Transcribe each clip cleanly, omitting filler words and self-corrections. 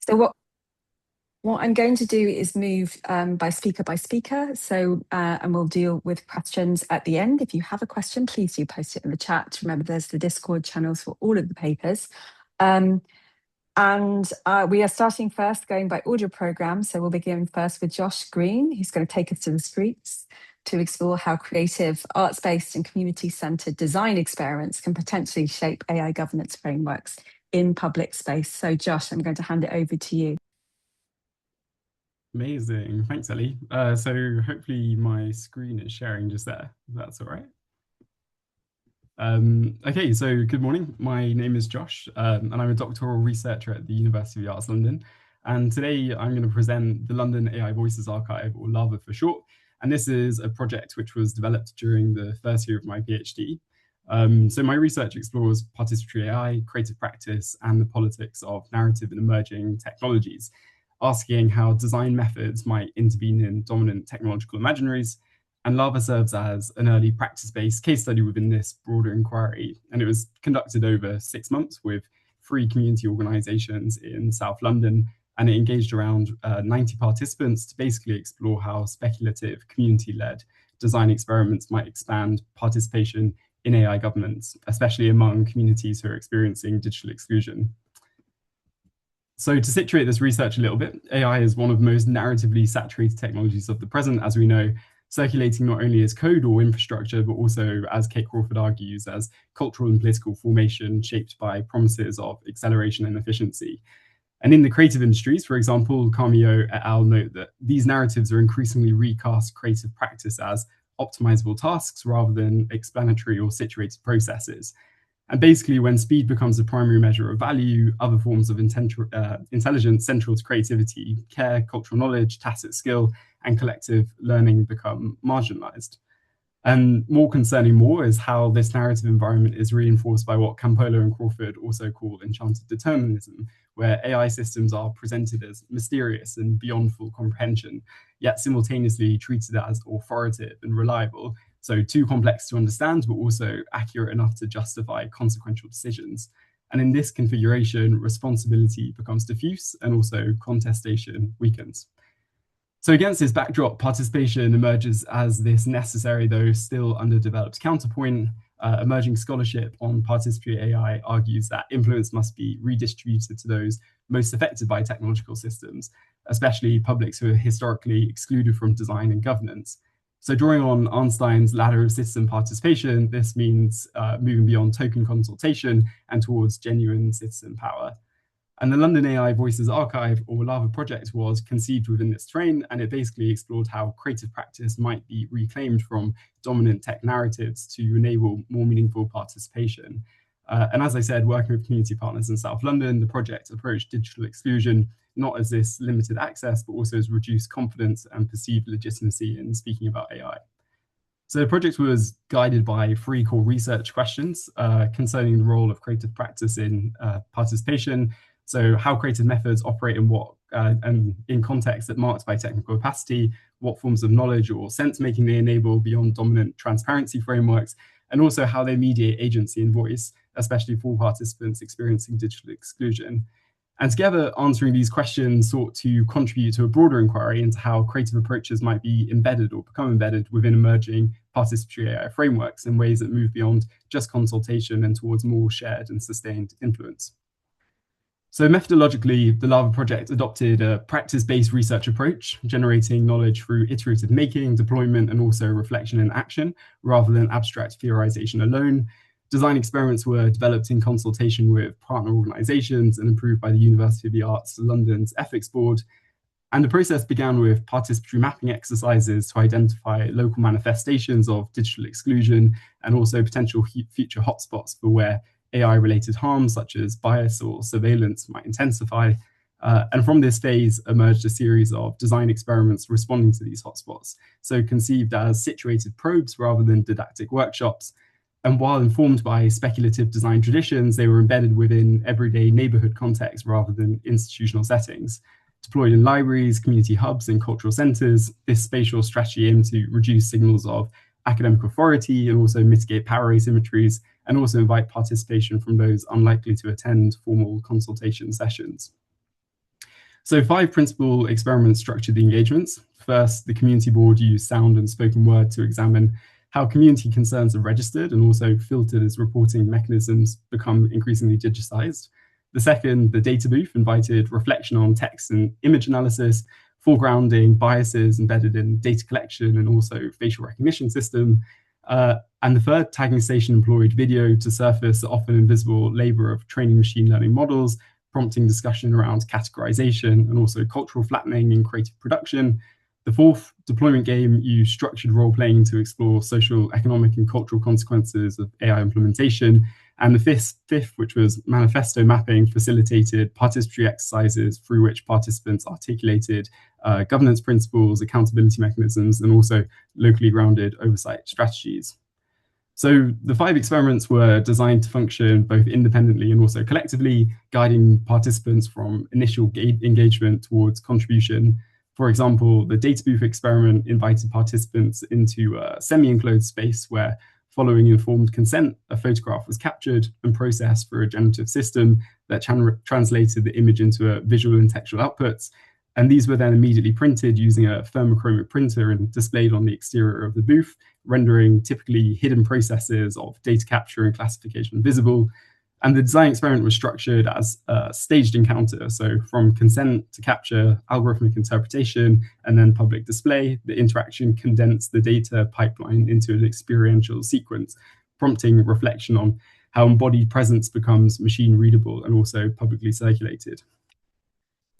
So what I'm going to do is move by speaker. So, and we'll deal with questions at the end. If you have a question, please do post it in the chat. Remember, there's the Discord channels for all of the papers. And we are starting first going by audio program. So we'll begin first with Josh Green, who's going to take us to the streets to explore how creative, arts-based and community-centered design experiments can potentially shape AI governance frameworks in public space. So Josh, I'm going to hand it over to you. Amazing. Thanks, Ellie. So hopefully my screen is sharing just there, if that's all right. Okay, so good morning. My name is Josh, and I'm a doctoral researcher at the University of the Arts London. And today I'm going to present the London AI Voices Archive, or LAVA for short. And this is a project which was developed during the first year of my PhD. So my research explores participatory AI, creative practice, and the politics of narrative and emerging technologies, asking how design methods might intervene in dominant technological imaginaries. And LAVA serves as an early practice-based case study within this broader inquiry. And it was conducted over 6 months with 3 community organizations in South London. And it engaged around 90 participants to basically explore how speculative, community-led design experiments might expand participation in AI governance, especially among communities who are experiencing digital exclusion. So to situate this research a little bit, AI is one of the most narratively saturated technologies of the present, as we know, circulating not only as code or infrastructure, but also, as Kate Crawford argues, as cultural and political formation shaped by promises of acceleration and efficiency. And in the creative industries, for example, Carmio et al. Note that these narratives are increasingly recast creative practice as optimizable tasks rather than explanatory or situated processes. And basically, when speed becomes the primary measure of value, other forms of intelligence central to creativity, care, cultural knowledge, tacit skill, and collective learning become marginalized. And more concerning is how this narrative environment is reinforced by what Campolo and Crawford also call enchanted determinism, where AI systems are presented as mysterious and beyond full comprehension, yet simultaneously treated as authoritative and reliable. So too complex to understand, but also accurate enough to justify consequential decisions. And in this configuration, responsibility becomes diffuse and also contestation weakens. So against this backdrop, participation emerges as this necessary, though still underdeveloped counterpoint. Emerging scholarship on participatory AI argues that influence must be redistributed to those most affected by technological systems, especially publics who are historically excluded from design and governance. So drawing on Arnstein's ladder of system participation, this means moving beyond token consultation and towards genuine citizen power. And the London AI Voices Archive, or LAVA project, was conceived within this terrain, and it basically explored how creative practice might be reclaimed from dominant tech narratives to enable more meaningful participation. And as I said, working with community partners in South London, the project approached digital exclusion not as this limited access, but also as reduced confidence and perceived legitimacy in speaking about AI. So the project was guided by 3 core research questions concerning the role of creative practice in participation. So how creative methods operate in what and in contexts that marked by technical opacity, what forms of knowledge or sense-making they enable beyond dominant transparency frameworks, and also how they mediate agency and voice, especially for participants experiencing digital exclusion. And together, answering these questions sought to contribute to a broader inquiry into how creative approaches might be embedded or become embedded within emerging participatory AI frameworks in ways that move beyond just consultation and towards more shared and sustained influence. So methodologically, the LAVA project adopted a practice-based research approach, generating knowledge through iterative making, deployment, and also reflection and action, rather than abstract theorization alone. Design experiments were developed in consultation with partner organizations and approved by the University of the Arts London's Ethics Board. And the process began with participatory mapping exercises to identify local manifestations of digital exclusion and also potential future hotspots for where AI-related harms such as bias or surveillance might intensify. And from this phase emerged a series of design experiments responding to these hotspots, so conceived as situated probes rather than didactic workshops. And while informed by speculative design traditions, they were embedded within everyday neighborhood contexts rather than institutional settings. Deployed in libraries, community hubs, and cultural centers, this spatial strategy aimed to reduce signals of academic authority and also mitigate power asymmetries, and also invite participation from those unlikely to attend formal consultation sessions. So 5 principal experiments structured the engagements. First, the community board used sound and spoken word to examine how community concerns are registered and also filtered as reporting mechanisms become increasingly digitized. The second, the data booth, invited reflection on text and image analysis, foregrounding biases embedded in data collection and also facial recognition system. And the third, tagging station employed video to surface the often invisible labor of training machine learning models, prompting discussion around categorization and also cultural flattening in creative production. The fourth, deployment game, used structured role-playing to explore social, economic, and cultural consequences of AI implementation. And the fifth, which was manifesto mapping, facilitated participatory exercises through which participants articulated governance principles, accountability mechanisms, and also locally grounded oversight strategies. So the 5 experiments were designed to function both independently and also collectively, guiding participants from initial engagement towards contribution. For example, the data booth experiment invited participants into a semi-enclosed space where, following informed consent, a photograph was captured and processed through a generative system that translated the image into a visual and textual outputs. And these were then immediately printed using a thermochromic printer and displayed on the exterior of the booth, rendering typically hidden processes of data capture and classification visible. And the design experiment was structured as a staged encounter. So from consent to capture, algorithmic interpretation, and then public display, the interaction condensed the data pipeline into an experiential sequence, prompting reflection on how embodied presence becomes machine readable and also publicly circulated.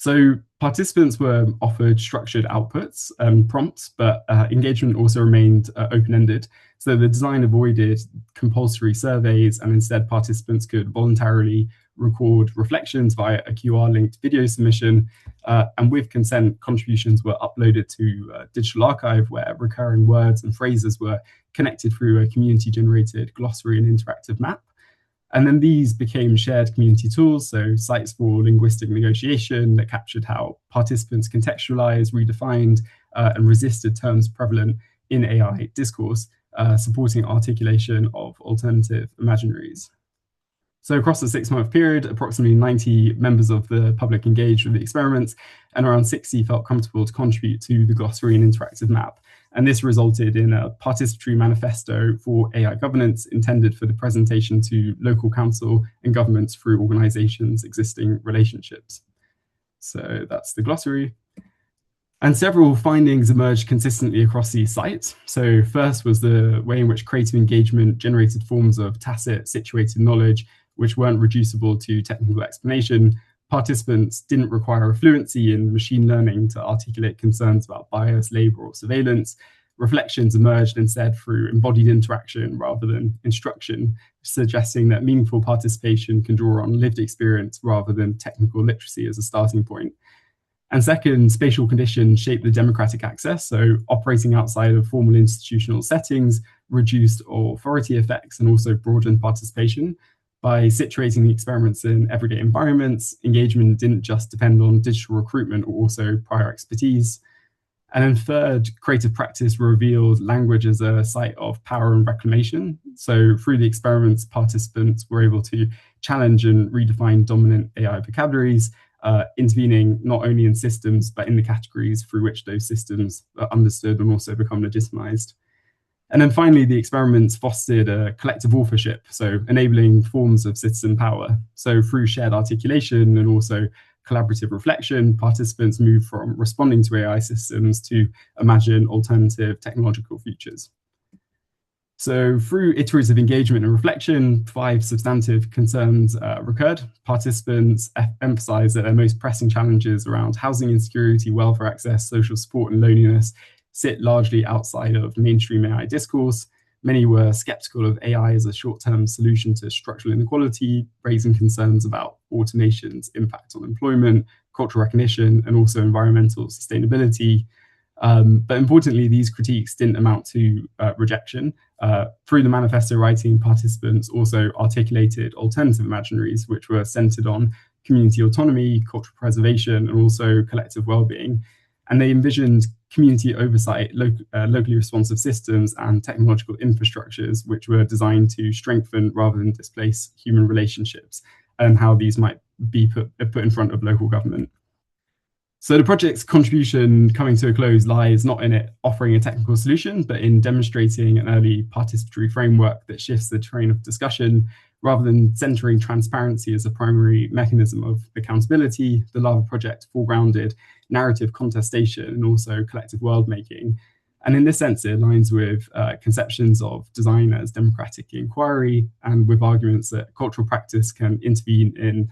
So participants were offered structured outputs and prompts, but engagement also remained open-ended. So the design avoided compulsory surveys, and instead participants could voluntarily record reflections via a QR-linked video submission. And with consent, contributions were uploaded to a digital archive where recurring words and phrases were connected through a community-generated glossary and interactive map. And then these became shared community tools, so sites for linguistic negotiation that captured how participants contextualized, redefined, and resisted terms prevalent in AI discourse, supporting articulation of alternative imaginaries. So across the 6-month period, approximately 90 members of the public engaged with the experiments, and around 60 felt comfortable to contribute to the glossary and interactive map. And this resulted in a participatory manifesto for AI governance intended for the presentation to local council and governments through organizations' existing relationships. So that's the glossary. And several findings emerged consistently across these sites. So first was the way in which creative engagement generated forms of tacit situated knowledge which weren't reducible to technical explanation. Participants didn't require a fluency in machine learning to articulate concerns about bias, labor, or surveillance. Reflections emerged instead through embodied interaction rather than instruction, suggesting that meaningful participation can draw on lived experience rather than technical literacy as a starting point. And second, spatial conditions shape the democratic access, so operating outside of formal institutional settings reduced authority effects and also broadened participation. By situating the experiments in everyday environments, engagement didn't just depend on digital recruitment or also prior expertise. And then third, creative practice revealed language as a site of power and reclamation. So through the experiments, participants were able to challenge and redefine dominant AI vocabularies, intervening not only in systems, but in the categories through which those systems are understood and also become legitimized. And then finally, the experiments fostered a collective authorship, so enabling forms of citizen power. So through shared articulation and also collaborative reflection, participants moved from responding to AI systems to imagine alternative technological futures. So through iterative engagement and reflection, 5 substantive concerns recurred. Participants emphasized that their most pressing challenges around housing insecurity, welfare access, social support, and loneliness sit largely outside of mainstream AI discourse. Many were skeptical of AI as a short-term solution to structural inequality, raising concerns about automation's impact on employment, cultural recognition, and also environmental sustainability. But importantly, these critiques didn't amount to rejection. Through the manifesto writing, participants also articulated alternative imaginaries, which were centered on community autonomy, cultural preservation, and also collective well-being. And they envisioned community oversight, locally responsive systems, and technological infrastructures, which were designed to strengthen rather than displace human relationships, and how these might be put in front of local government. So the project's contribution coming to a close lies not in it offering a technical solution, but in demonstrating an early participatory framework that shifts the terrain of discussion rather than centering transparency as a primary mechanism of accountability. The Lava project foregrounded narrative contestation and also collective world making. And in this sense, it aligns with conceptions of design as democratic inquiry and with arguments that cultural practice can intervene in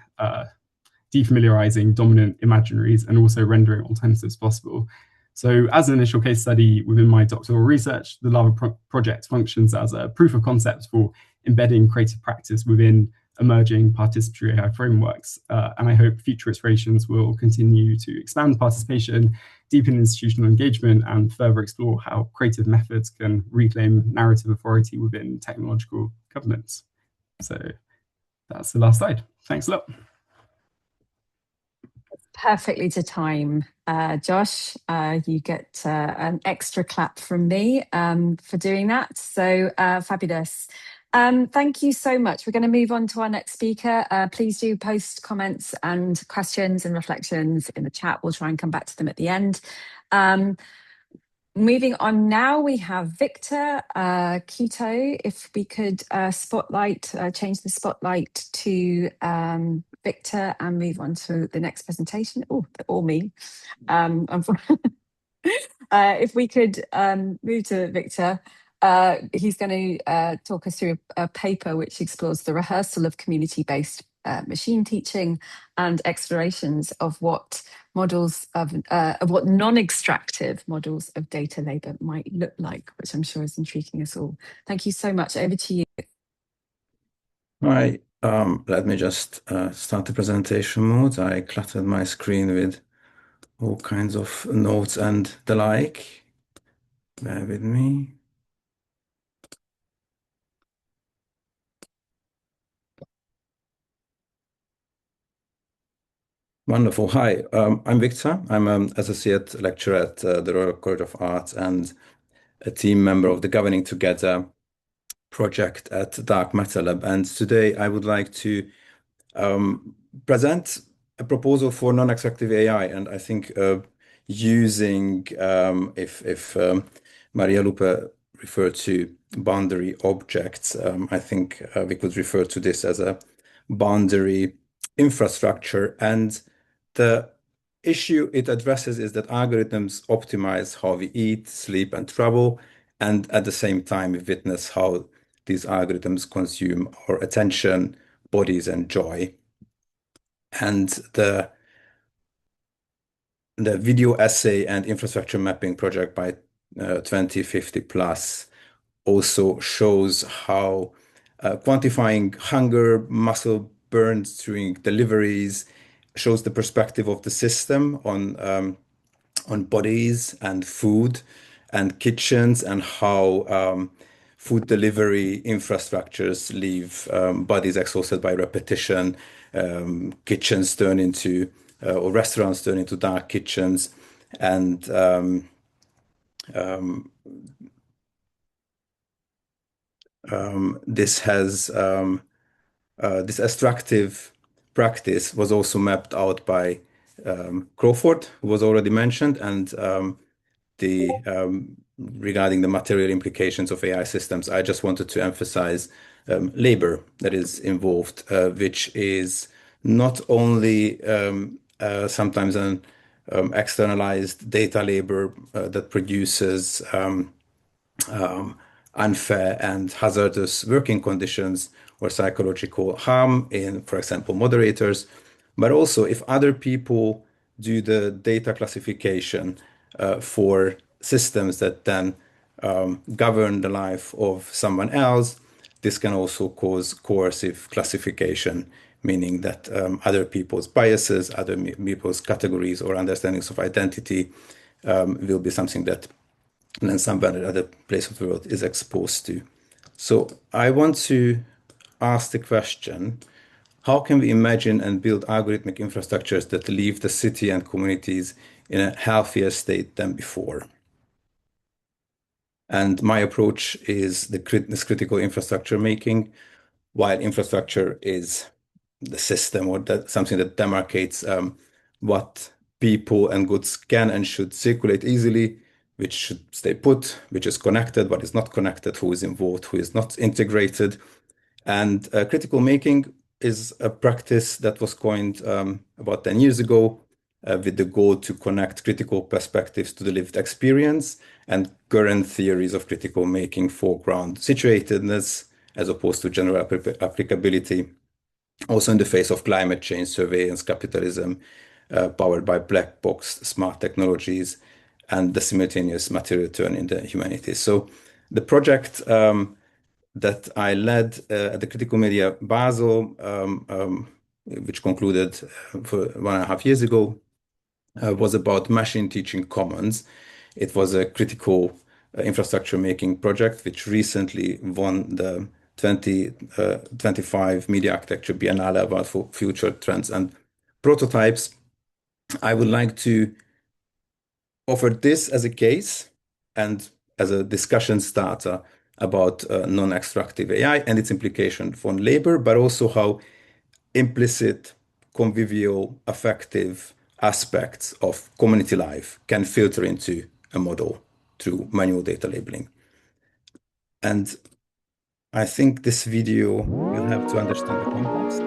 defamiliarizing dominant imaginaries and also rendering alternatives possible. So as an initial case study within my doctoral research, the Lava project functions as a proof of concept for embedding creative practice within emerging participatory AI frameworks. And I hope future iterations will continue to expand participation, deepen institutional engagement, and further explore how creative methods can reclaim narrative authority within technological governance. So that's the last slide. Thanks a lot. Perfectly to time, Josh. You get an extra clap from me for doing that. So fabulous. Thank you so much. We're going to move on to our next speaker. Please do post comments and questions and reflections in the chat. We'll try and come back to them at the end. Moving on now, we have Viktor Keto. If we could change the spotlight to Viktor and move on to the next presentation. Oh, or me. If we could move to Viktor, he's going to talk us through a paper which explores the rehearsal of community-based machine teaching and explorations of what models of what non-extractive models of data labor might look like, which I'm sure is intriguing us all. Thank you so much. Over to you. Hi, let me just start the presentation mode. I cluttered my screen with all kinds of notes and the like. Bear with me. Wonderful. Hi, I'm Viktor. I'm an associate lecturer at the Royal College of Art and a team member of the Governing Together project at Dark Matter Lab. And today I would like to present a proposal for non-extractive AI. And I think using, if Maria Lupe referred to boundary objects, I think we could refer to this as a boundary infrastructure. And the issue it addresses is that algorithms optimize how we eat, sleep, and travel. And at the same time, we witness how these algorithms consume our attention, bodies, and joy. And the video essay and infrastructure mapping project by 2050 plus also shows how quantifying hunger, muscle burns during deliveries, shows the perspective of the system on bodies and food and kitchens, and how food delivery infrastructures leave bodies exhausted by repetition. Kitchens turn into, or restaurants turn into dark kitchens, and this extractive practice was also mapped out by Crawford, who was already mentioned, and regarding the material implications of AI systems, I just wanted to emphasize labor that is involved, which is not only sometimes an externalized data labor that produces unfair and hazardous working conditions or psychological harm in, for example, moderators, but also if other people do the data classification for systems that then govern the life of someone else, this can also cause coercive classification, meaning that other people's biases, other people's categories or understandings of identity will be something that then somebody at other place of the world is exposed to. So I want to ask the question, how can we imagine and build algorithmic infrastructures that leave the city and communities in a healthier state than before? And my approach is this critical infrastructure making, while infrastructure is the system or something that demarcates what people and goods can and should circulate easily, which should stay put, which is connected, what is not connected, who is involved, who is not integrated. And critical making is a practice that was coined about 10 years ago with the goal to connect critical perspectives to the lived experience and current theories of critical making foreground situatedness as opposed to general applicability. Also in the face of climate change, surveillance capitalism, powered by black box smart technologies, and the simultaneous material turn in the humanities. So the project that I led at the Critical Media Basel, which concluded for 1.5 years ago, was about machine teaching commons. It was a critical infrastructure making project, which recently won the 2025 Media Architecture Biennale Award for Future Trends and Prototypes. I would like to offer this as a case and as a discussion starter about non-extractive AI and its implication for labor, but also how implicit, convivial, affective aspects of community life can filter into a model through manual data labeling. And I think this video will help to understand the context.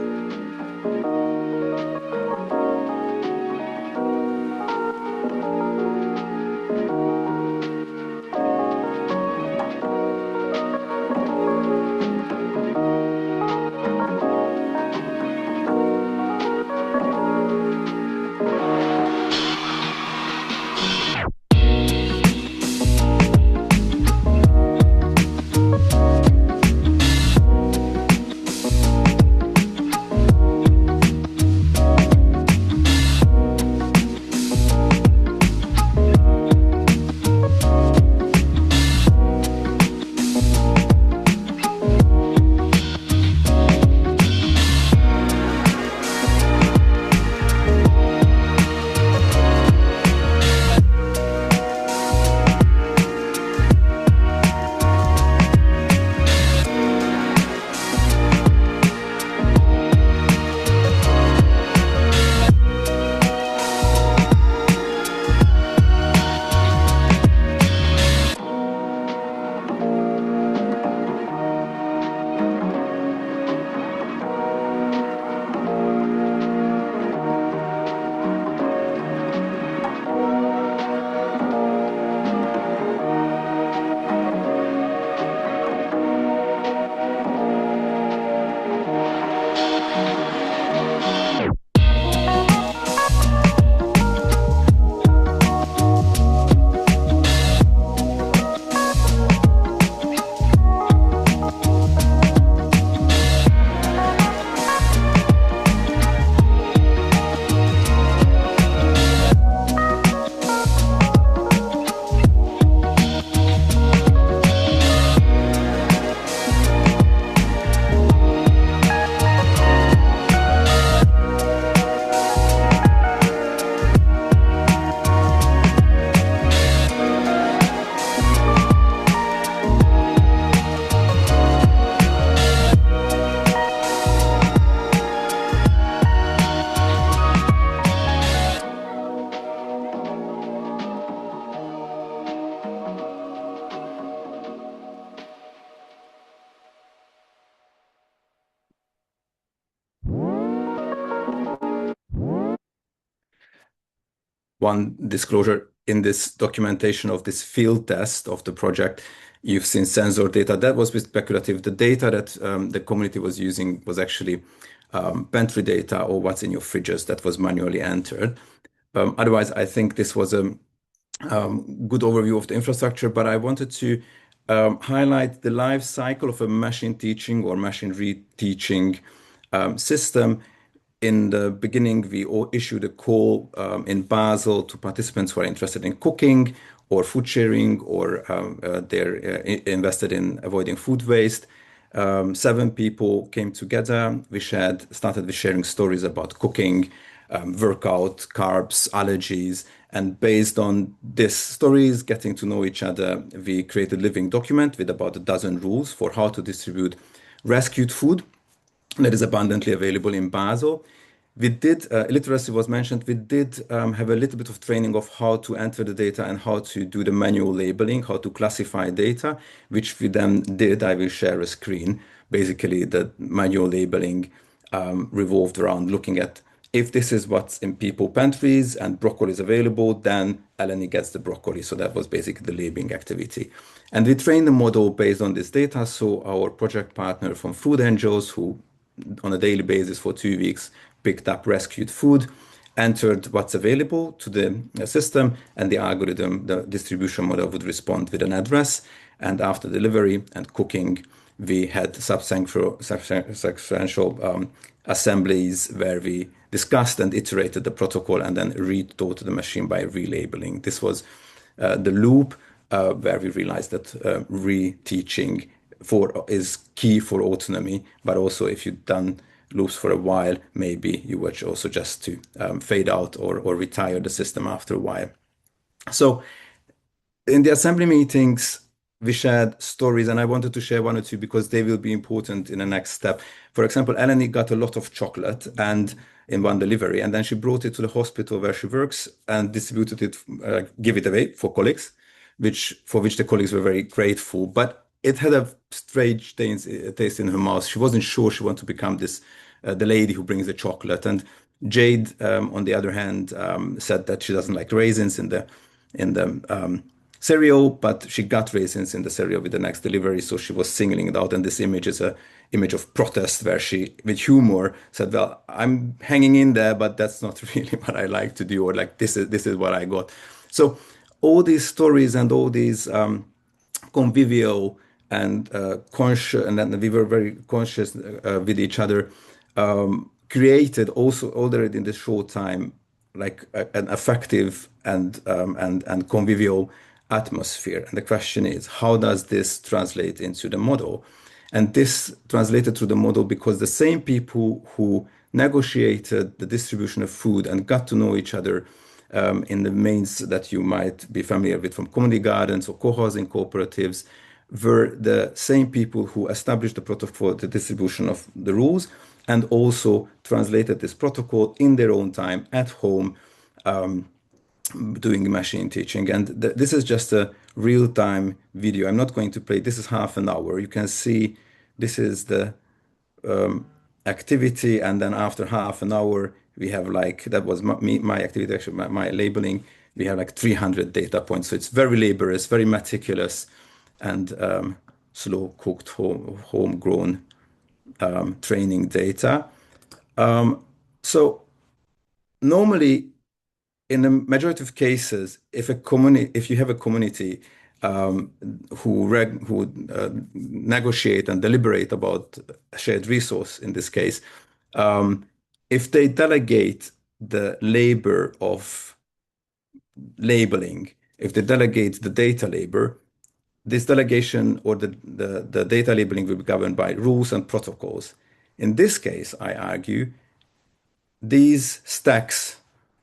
One disclosure in this documentation of this field test of the project, you've seen sensor data. That was speculative. The data that the community was using was actually pantry data or what's in your fridges that was manually entered. Otherwise, I think this was a good overview of the infrastructure, but I wanted to highlight the life cycle of a machine teaching or machine reteaching system. In the beginning, we issued a call in Basel to participants who are interested in cooking or food sharing, or they're invested in avoiding food waste. 7 people came together. We started with sharing stories about cooking, workout, carbs, allergies, and based on these stories, getting to know each other, we created a living document with about a dozen rules for how to distribute rescued food that is abundantly available in Basel. We did, literacy was mentioned. We did have a little bit of training of how to enter the data and how to do the manual labeling, how to classify data, which we then did. I will share a screen. Basically, the manual labeling revolved around looking at if this is what's in people pantries and broccoli is available, then Eleanor gets the broccoli. So that was basically the labeling activity. And we trained the model based on this data. So our project partner from Food Angels, who on a daily basis for 2 weeks picked up rescued food, entered what's available to the system, and the algorithm, the distribution model would respond with an address. And after delivery and cooking, we had substantial assemblies where we discussed and iterated the protocol and then retaught the machine by relabeling. This was the loop where we realized that reteaching is key for autonomy, but also if you've done loops for a while, maybe you were also just to fade out or retire the system after a while. So in the assembly meetings, we shared stories, and I wanted to share one or two because they will be important in the next step. For example, Eleanor got a lot of chocolate and in one delivery, and then she brought it to the hospital where she works and distributed it, give it away for colleagues, for which the colleagues were very grateful. But it had a strange taste in her mouth. She wasn't sure she wanted to become the lady who brings the chocolate. And Jade, on the other hand, said that she doesn't like raisins in the cereal, but she got raisins in the cereal with the next delivery, so she was singling it out. And this image is an image of protest where she, with humor, said, "Well, I'm hanging in there, but that's not really what I like to do," or like this is what I got. So all these stories and all these convivial and conscious, and then we were very conscious with each other, created also already in this short time like an effective and convivial atmosphere. And the question is, how does this translate into the model? And this translated through the model because the same people who negotiated the distribution of food and got to know each other in the mains that you might be familiar with from community gardens or co-housing cooperatives were the same people who established the protocol for the distribution of the rules and also translated this protocol in their own time at home, doing machine teaching. And this is just a real-time video. I'm not going to play. This is half an hour. You can see this is the activity, and then after half an hour, we have like, that was my activity, actually, my labeling. We have like 300 data points. So it's very laborious, very meticulous, and slow-cooked, homegrown training data. So normally, in the majority of cases, if you have a community who negotiate and deliberate about a shared resource, in this case, if they delegate the labor of labeling, if they delegate the data labor, this delegation or the data labeling will be governed by rules and protocols. In this case, I argue, these stacks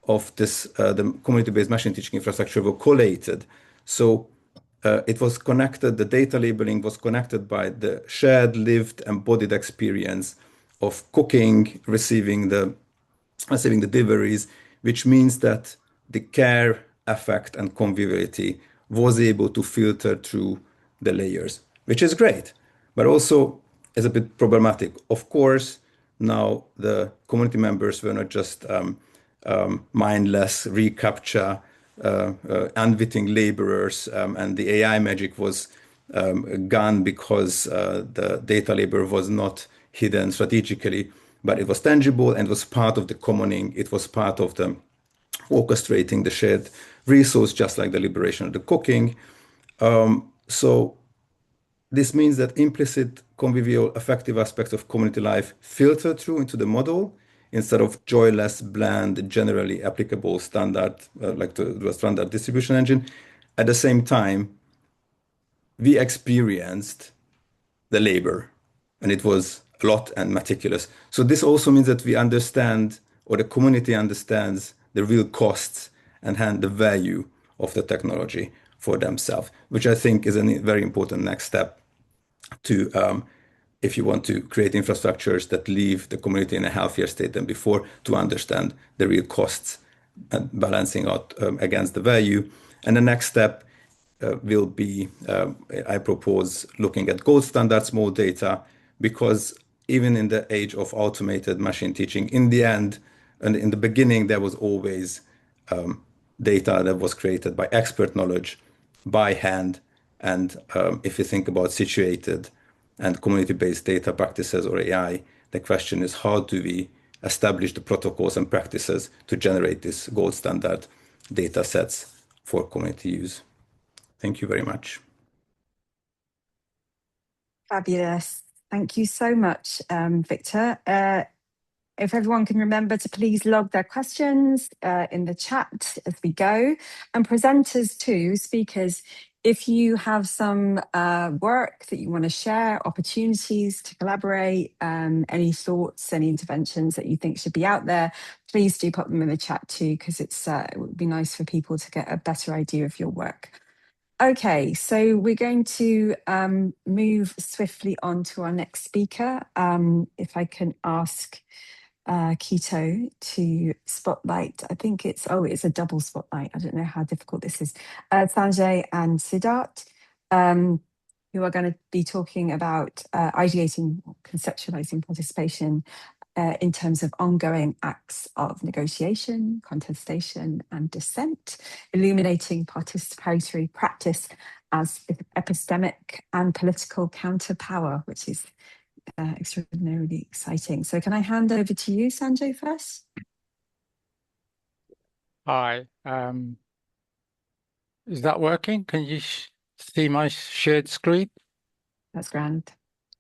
of the community-based machine teaching infrastructure were collated. So it was connected, the data labeling was connected by the shared, lived, embodied experience of cooking, receiving the deliveries, which means that the care, affect, and conviviality was able to filter through the layers, which is great, but also is a bit problematic. Of course, now the community members were not just mindless recaptcha, unwitting laborers, and the AI magic was gone because the data labor was not hidden strategically, but it was tangible and was part of the commoning. It was part of the orchestrating the shared resource, just like the liberation of the cooking. So this means that implicit, convivial, affective aspects of community life filter through into the model instead of joyless, bland, generally applicable standard, like the standard distribution engine. At the same time, we experienced the labor, and it was a lot and meticulous. So this also means that we understand, or the community understands, the real costs and hence the value of the technology for themselves, which I think is a very important next step to if you want to create infrastructures that leave the community in a healthier state than before, to understand the real costs and balancing out against the value. And the next step will be, I propose looking at gold standard small data, because even in the age of automated machine teaching, in the end, and in the beginning, there was always data that was created by expert knowledge, by hand. And if you think about situated and community-based data practices or AI, the question is, how do we establish the protocols and practices to generate these gold standard data sets for community use? Thank you very much. Fabulous. Thank you so much, Viktor. If everyone can remember to please log their questions in the chat as we go. And presenters too, speakers, if you have some work that you want to share, opportunities to collaborate, any thoughts, any interventions that you think should be out there, please do put them in the chat too, because it would be nice for people to get a better idea of your work. Okay, so we're going to move swiftly on to our next speaker. If I can ask Keto to spotlight, I think it's a double spotlight. I don't know how difficult this is. Sanjay and Siddharth, who are going to be talking about ideating, conceptualizing participation in terms of ongoing acts of negotiation, contestation, and dissent, illuminating participatory practice as epistemic and political counterpower, which is extraordinarily exciting. So can I hand over to you, Sanjay, first? Hi. Is that working? Can you see my shared screen? That's grand.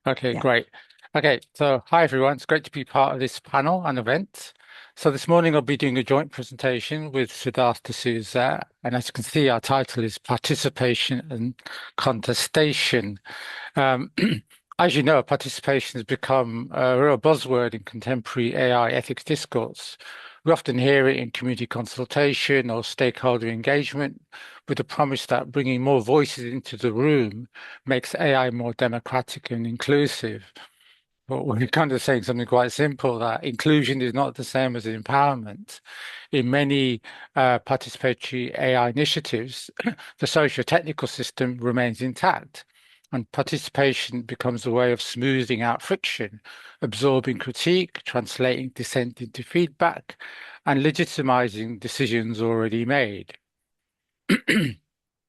Okay, Yeah. great. Okay, so hi everyone. It's great to be part of this panel and event. So this morning I'll be doing a joint presentation with Siddharth Souza, and as you can see, our title is Participation and Contestation. As you know, participation has become a real buzzword in contemporary AI ethics discourse. We often hear it in community consultation or stakeholder engagement, with the promise that bringing more voices into the room makes AI more democratic and inclusive. But we're kind of saying something quite simple, that inclusion is not the same as empowerment. In many participatory AI initiatives, the socio-technical system remains intact, and participation becomes a way of smoothing out friction, absorbing critique, translating dissent into feedback, and legitimizing decisions already made.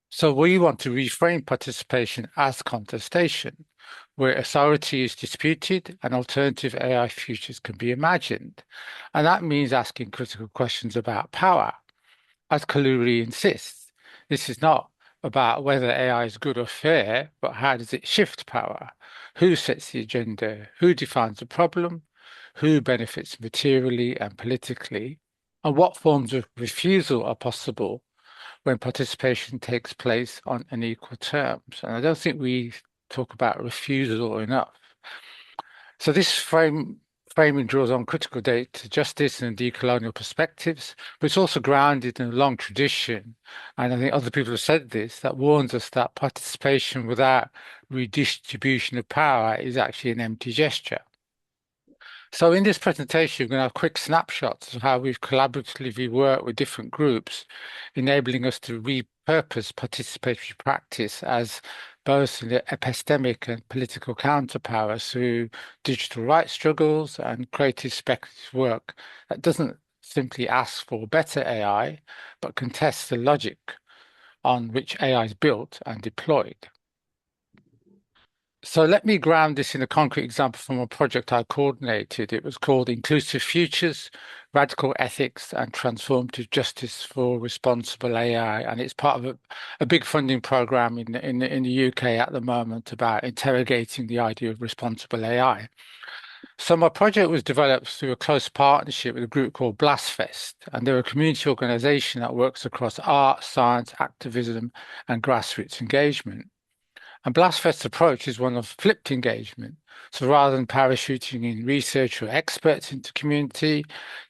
So we want to reframe participation as contestation, where authority is disputed and alternative AI futures can be imagined. And that means asking critical questions about power. As Kaluri insists, this is not about whether AI is good or fair, but how does it shift power? Who sets the agenda? Who defines the problem? Who benefits materially and politically? And what forms of refusal are possible when participation takes place on unequal terms? And I don't think we talk about refusal enough. So this framing draws on critical data justice and decolonial perspectives, but it's also grounded in a long tradition, and I think other people have said this, that warns us that participation without redistribution of power is actually an empty gesture. So in this presentation, we're going to have quick snapshots of how we've collaboratively worked with different groups, enabling us to repurpose participatory practice as both an epistemic and political counterpower through digital rights struggles and creative speculative work that doesn't simply ask for better AI, but contests the logic on which AI is built and deployed. So let me ground this in a concrete example from a project I coordinated. It was called Inclusive Futures, Radical Ethics and Transformative Justice for Responsible AI. And it's part of a big funding program in the UK at the moment about interrogating the idea of responsible AI. So my project was developed through a close partnership with a group called Blastfest, and they're a community organisation that works across art, science, activism and grassroots engagement. And Blastfest's approach is one of flipped engagement. So rather than parachuting in research or experts into community,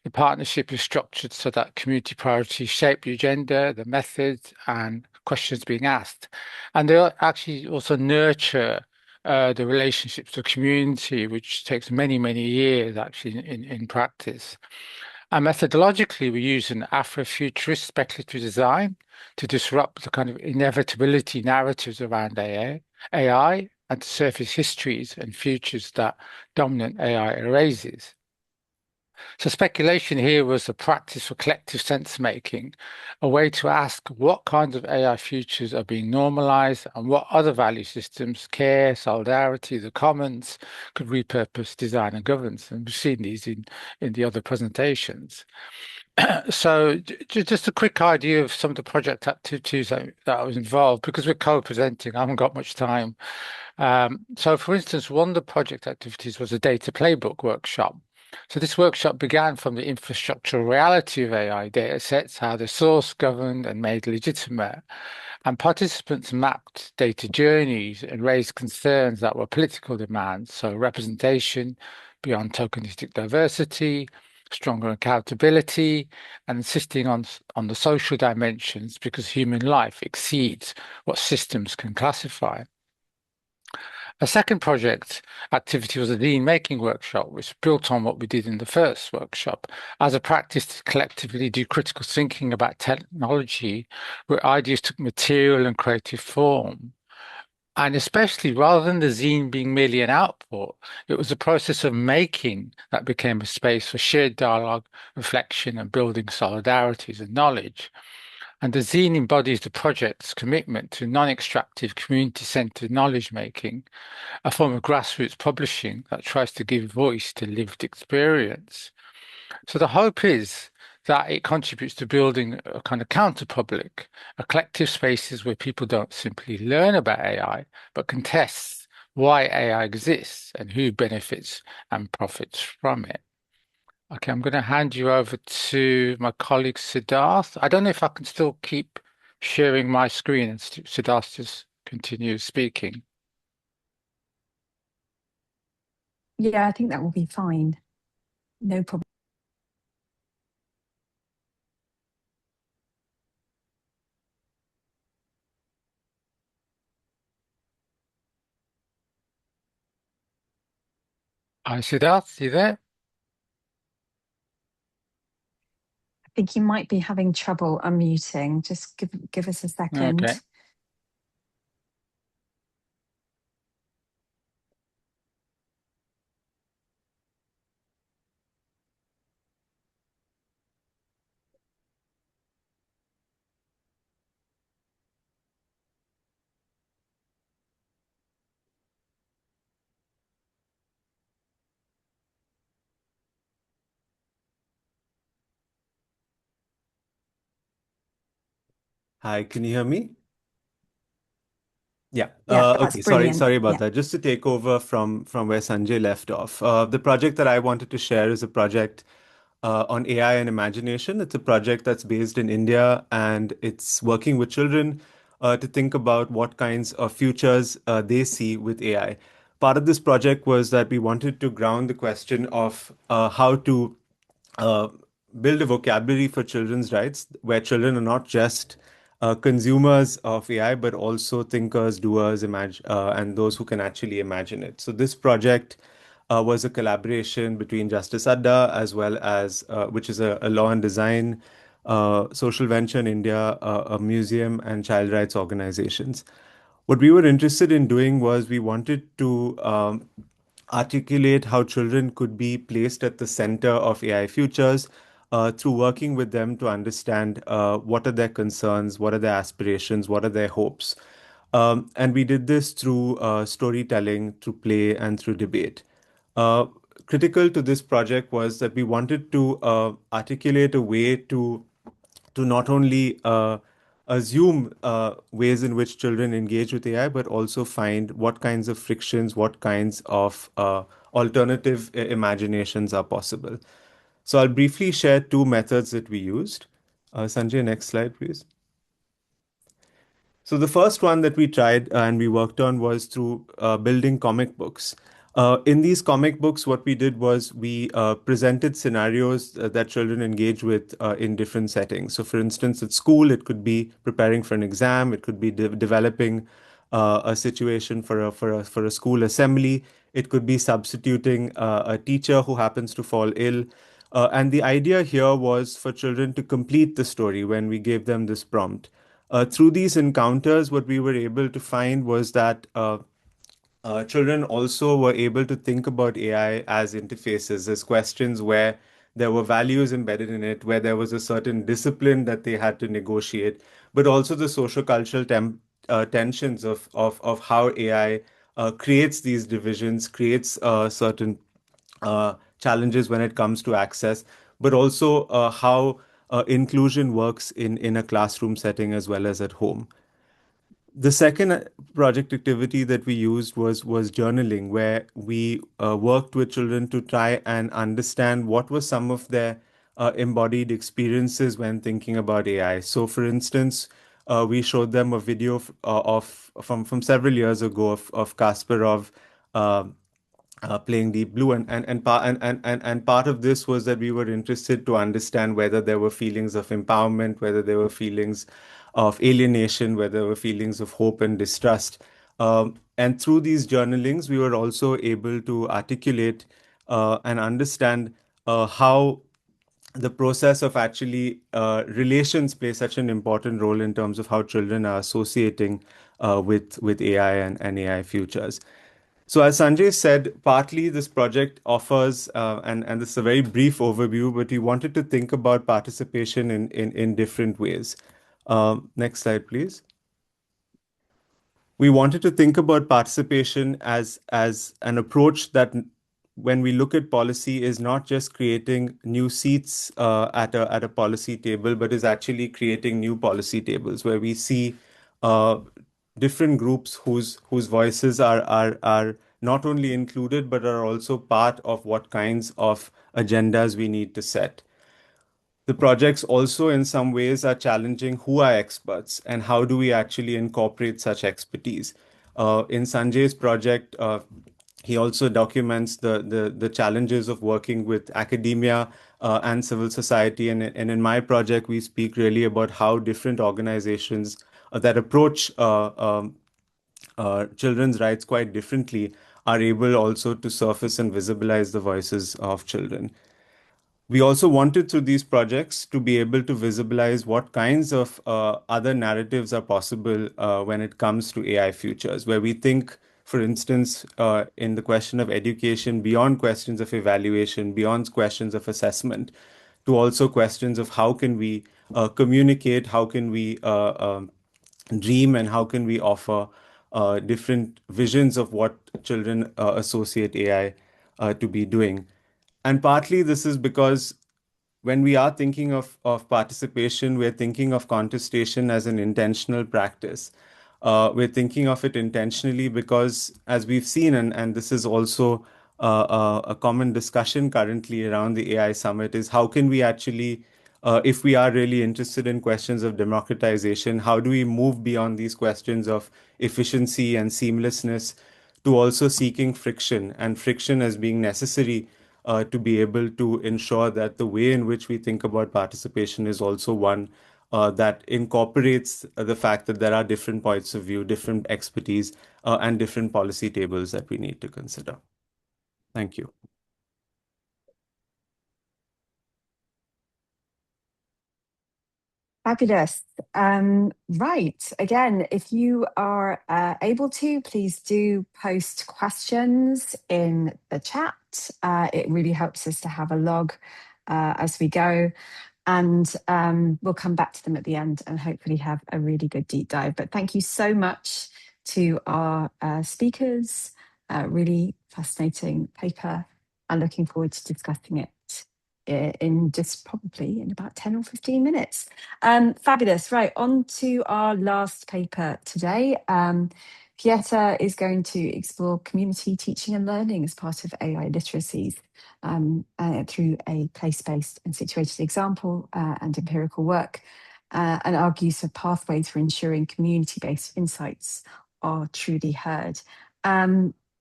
the partnership is structured so that community priorities shape the agenda, the methods, and questions being asked. And they actually also nurture the relationships to community, which takes many, many years actually in practice. And methodologically, we use an Afrofuturist speculative design to disrupt the kind of inevitability narratives around AI and to surface histories and futures that dominant AI erases. So speculation here was a practice for collective sense making, a way to ask what kinds of AI futures are being normalized and what other value systems, care, solidarity, the commons, could repurpose, design, and govern. And we've seen these in the other presentations. So just a quick idea of some of the project activities that I was involved, because we're co-presenting, I haven't got much time. So for instance, one of the project activities was a data playbook workshop. So this workshop began from the infrastructural reality of AI data sets, how they're sourced, governed, and made legitimate. And participants mapped data journeys and raised concerns that were political demands, so representation beyond tokenistic diversity, stronger accountability, and insisting on the social dimensions because human life exceeds what systems can classify. A second project activity was a dean making workshop, which built on what we did in the first workshop as a practice to collectively do critical thinking about technology where ideas took material and creative form. And especially rather than the zine being merely an output, it was a process of making that became a space for shared dialogue, reflection, and building solidarities and knowledge. And the zine embodies the project's commitment to non-extractive, community-centered knowledge making, a form of grassroots publishing that tries to give voice to lived experience. So the hope is that it contributes to building a kind of counter-public, a collective spaces where people don't simply learn about AI, but contest why AI exists and who benefits and profits from it. Okay, I'm going to hand you over to my colleague Siddharth. I don't know if I can still keep sharing my screen and Siddharth just continues speaking. Yeah, I think that will be fine. No problem. Hi, Siddharth, you there? I think you might be having trouble unmuting. Just give us a second. Okay. Hi, can you hear me? Yeah. Yeah, that's Okay. brilliant. Sorry about Yeah. that. Just to take over from where Sanjay left off. The project that I wanted to share is a project on AI and imagination. It's a project that's based in India, and it's working with children to think about what kinds of futures they see with AI. Part of this project was that we wanted to ground the question of how to uh, build a vocabulary for children's rights, where children are not just consumers of AI, but also thinkers, doers, and those who can actually imagine it. So this project was a collaboration between Justice Adda as well as, which is a law and design social venture in India, a museum, and child rights organizations. What we were interested in doing was we wanted to articulate how children could be placed at the center of AI futures through working with them to understand what are their concerns, what are their aspirations, what are their hopes. And we did this through storytelling, through play, and through debate. Uh, Critical to this project was that we wanted to articulate a way to not only assume ways in which children engage with AI, but also find what kinds of frictions, what kinds of alternative imaginations are possible. So I'll briefly share two methods that we used. Sanjay, next slide, please. So the first one that we tried and we worked on was through building comic books. In these comic books, what we did was we presented scenarios that children engage with in different settings. So, for instance, at school, it could be preparing for an exam, it could be developing a situation for a school assembly. It could be substituting a teacher who happens to fall ill. And the idea here was for children to complete the story when we gave them this prompt. Through these encounters, what we were able to find was that children also were able to think about AI as interfaces, as questions where there were values embedded in it, where there was a certain discipline that they had to negotiate, but also the socio-cultural tensions of how AI creates these divisions, creates certain challenges when it comes to access, but also how inclusion works in a classroom setting as well as at home. The second project activity that we used was journaling, where we worked with children to try and understand what were some of their embodied experiences when thinking about AI. So, for instance, we showed them a video from several years ago of Kasparov playing Deep Blue, and part of this was that we were interested to understand whether there were feelings of empowerment, whether there were feelings of alienation, whether there were feelings of hope and distrust. And through these journalings, we were also able to articulate and understand how the process of actually relations play such an important role in terms of how children are associating with AI and AI futures. So as Sanjay said, partly this project offers, and this is a very brief overview, but we wanted to think about participation in different ways. Next slide, please. We wanted to think about participation as an approach that, when we look at policy, is not just creating new seats at a policy table, but is actually creating new policy tables where we see different groups whose voices are not only included, but are also part of what kinds of agendas we need to set. The projects also, in some ways, are challenging who are experts and how do we actually incorporate such expertise. In Sanjay's project, he also documents the challenges of working with academia and civil society. And in my project, we speak really about how different organizations that approach children's rights quite differently are able also to surface and visibilize the voices of children. We also wanted, through these projects, to be able to visualize what kinds of other narratives are possible when it comes to AI futures, where we think, for instance, in the question of education, beyond questions of evaluation, beyond questions of assessment, to also questions of how can we communicate, how can we dream, and how can we offer different visions of what children associate AI to be doing. And partly this is because when we are thinking of participation, we're thinking of contestation as an intentional practice. We're thinking of it intentionally because, as we've seen, and this is also a common discussion currently around the AI Summit, is how can we actually, if we are really interested in questions of democratization, how do we move beyond these questions of efficiency and seamlessness to also seeking friction, and friction as being necessary to be able to ensure that the way in which we think about participation is also one that incorporates the fact that there are different points of view, different expertise, and different policy tables that we need to consider. Thank you. Fabulous. Right. Again, if you are able to, please do post questions in the chat. It really helps us to have a log as we go. And we'll come back to them at the end and hopefully have a really good deep dive. But thank you so much to our speakers. Really fascinating paper. I'm looking forward to discussing it in just probably in about 10 or 15 minutes. Fabulous. Right, on to our last paper today. Pieter is going to explore community teaching and learning as part of AI literacies through a place-based and situated example and empirical work, and argues for pathways for ensuring community-based insights are truly heard.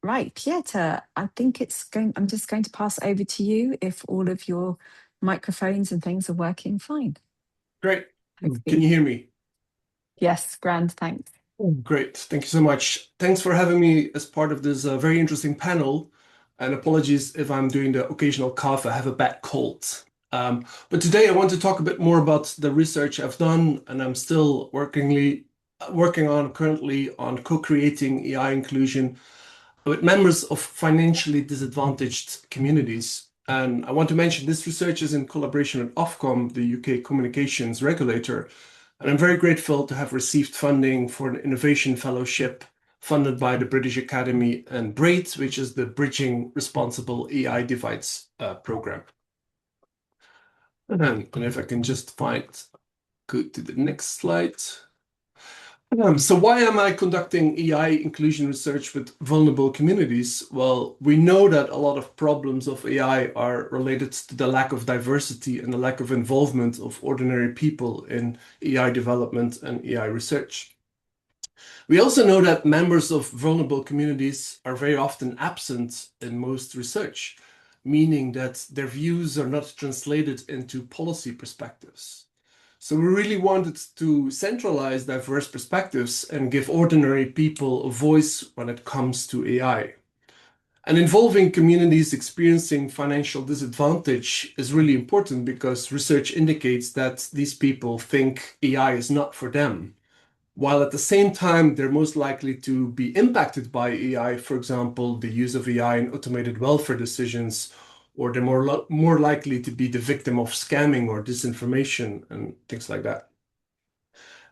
Right, Pieter, I think I'm just going to pass over to you if all of your microphones and things are working fine. Great. Hopefully. Can you hear me? Yes, grand, thanks. Great. Thank you so much. Thanks for having me as part of this very interesting panel. And apologies if I'm doing the occasional cough. I have a bad cold. But today I want to talk a bit more about the research I've done, and I'm still working on currently on co-creating AI inclusion with members of financially disadvantaged communities. And I want to mention this research is in collaboration with Ofcom, the UK communications regulator. And I'm very grateful to have received funding for an innovation fellowship funded by the British Academy and BRAID, which is the Bridging Responsible AI Divides program. And if I can just go to the next slide. So why am I conducting AI inclusion research with vulnerable communities? Well, we know that a lot of problems of AI are related to the lack of diversity and the lack of involvement of ordinary people in AI development and AI research. We also know that members of vulnerable communities are very often absent in most research, meaning that their views are not translated into policy perspectives. So we really wanted to centralize diverse perspectives and give ordinary people a voice when it comes to AI. And involving communities experiencing financial disadvantage is really important because research indicates that these people think AI is not for them, while at the same time they're most likely to be impacted by AI, for example, the use of AI in automated welfare decisions, or they're more likely to be the victim of scamming or disinformation and things like that.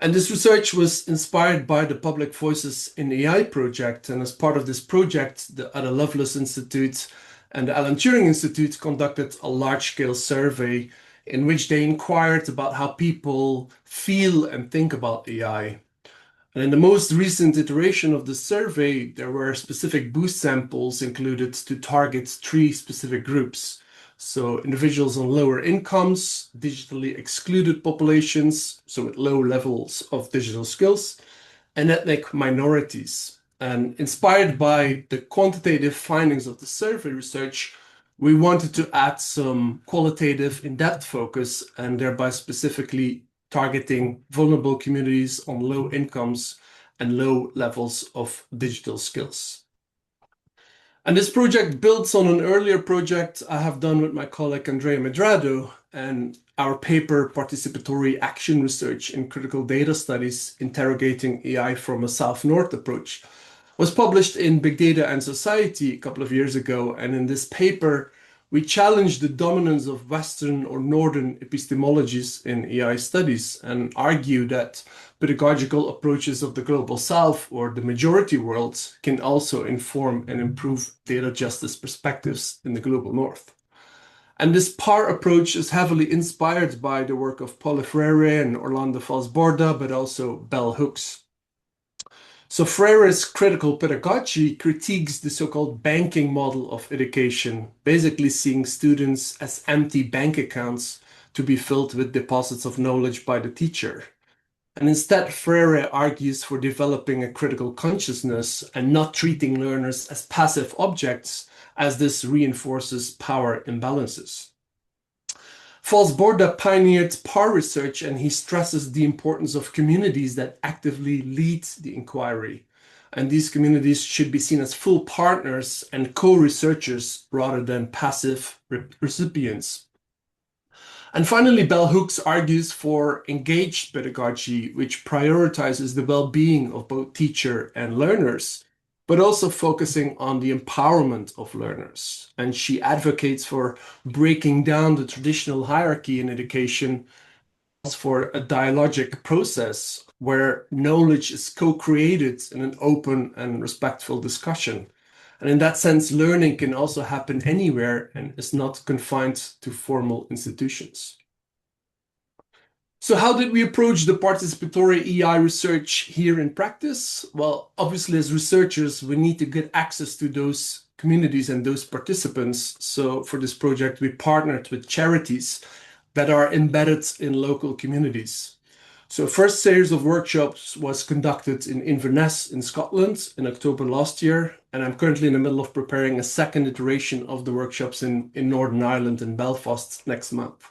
And this research was inspired by the Public Voices in AI project. And as part of this project, the Lovelace Institute and the Alan Turing Institute conducted a large-scale survey in which they inquired about how people feel and think about AI. And in the most recent iteration of the survey, there were specific boost samples included to target 3 specific groups. So individuals on lower incomes, digitally excluded populations, so with low levels of digital skills, and ethnic minorities. And inspired by the quantitative findings of the survey research, we wanted to add some qualitative in-depth focus and thereby specifically targeting vulnerable communities on low incomes and low levels of digital skills. And this project builds on an earlier project I have done with my colleague Andrea Medrado, and our paper Participatory Action Research in Critical Data Studies Interrogating AI from a South-North Approach was published in Big Data and Society a couple of years ago. And in this paper, we challenged the dominance of Western or Northern epistemologies in AI studies and argue that pedagogical approaches of the Global South or the majority world can also inform and improve data justice perspectives in the Global North. And this PAR approach is heavily inspired by the work of Paulo Freire and Orlando Falsborda, but also bell hooks. So Freire's critical pedagogy critiques the so-called banking model of education, basically seeing students as empty bank accounts to be filled with deposits of knowledge by the teacher. And instead, Freire argues for developing a critical consciousness and not treating learners as passive objects, as this reinforces power imbalances. Falsborda pioneered PAR research, and he stresses the importance of communities that actively lead the inquiry. And these communities should be seen as full partners and co-researchers rather than passive recipients. And finally, bell hooks argues for engaged pedagogy, which prioritizes the well-being of both teacher and learners, but also focusing on the empowerment of learners. And she advocates for breaking down the traditional hierarchy in education for a dialogic process where knowledge is co-created in an open and respectful discussion. And in that sense, learning can also happen anywhere and is not confined to formal institutions. So how did we approach the participatory EI research here in practice? Well, obviously, as researchers, we need to get access to those communities and those participants. So for this project, we partnered with charities that are embedded in local communities. So first series of workshops was conducted in Inverness in Scotland in October last year. And I'm currently in the middle of preparing a second iteration of the workshops in Northern Ireland in Belfast next month.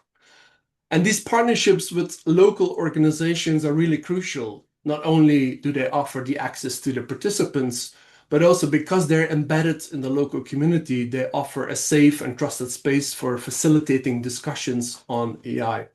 And these partnerships with local organizations are really crucial not only do they offer the access to the participants, but also because they're embedded in the local community, they offer a safe and trusted space for facilitating discussions on AI.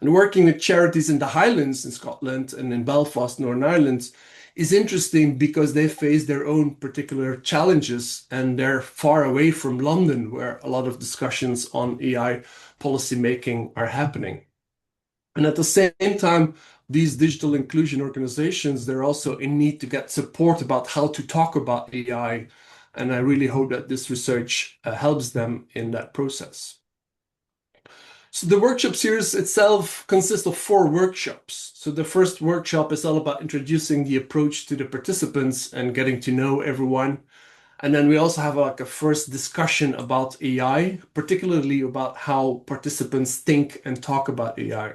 And working with charities in the Highlands in Scotland and in Belfast, Northern Ireland, is interesting because they face their own particular challenges and they're far away from London, where a lot of discussions on AI policy making are happening. And at the same time, these digital inclusion organizations, they're also in need to get support about how to talk about AI. And I really hope that this research helps them in that process. So the workshop series itself consists of 4 workshops. So the first workshop is all about introducing the approach to the participants and getting to know everyone. And then we also have like a first discussion about AI, particularly about how participants think and talk about AI.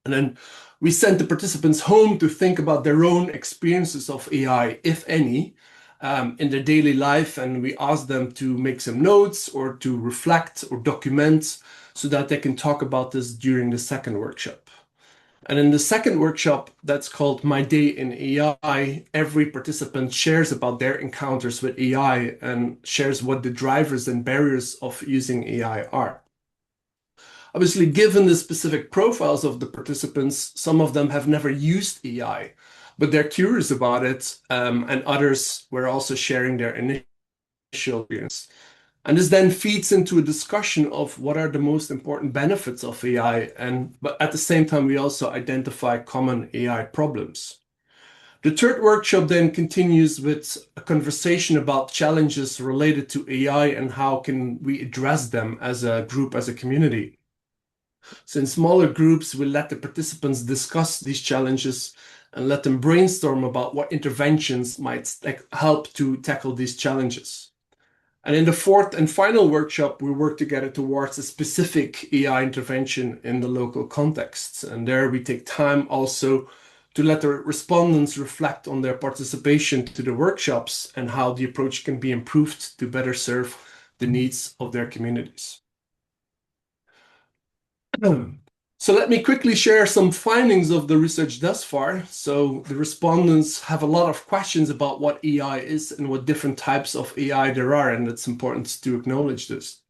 And then we sent the participants home to think about their own experiences of AI, if any, in their daily life. And we asked them to make some notes or to reflect or document so that they can talk about this during the second workshop. And in the second workshop, that's called My Day in AI, every participant shares about their encounters with AI and shares what the drivers and barriers of using AI are. Obviously, given the specific profiles of the participants, some of them have never used AI, but they're curious about it, and others were also sharing their initial experience. And this then feeds into a discussion of what are the most important benefits of AI, but at the same time, we also identify common AI problems. The third workshop then continues with a conversation about challenges related to AI and how can we address them as a group, as a community. So in smaller groups, we let the participants discuss these challenges and let them brainstorm about what interventions might help to tackle these challenges. And in the fourth and final workshop, we work together towards a specific AI intervention in the local context. And there we take time also to let the respondents reflect on their participation to the workshops and how the approach can be improved to better serve the needs of their communities. So let me quickly share some findings of the research thus far. So the respondents have a lot of questions about what AI is and what different types of AI there are, and it's important to acknowledge this.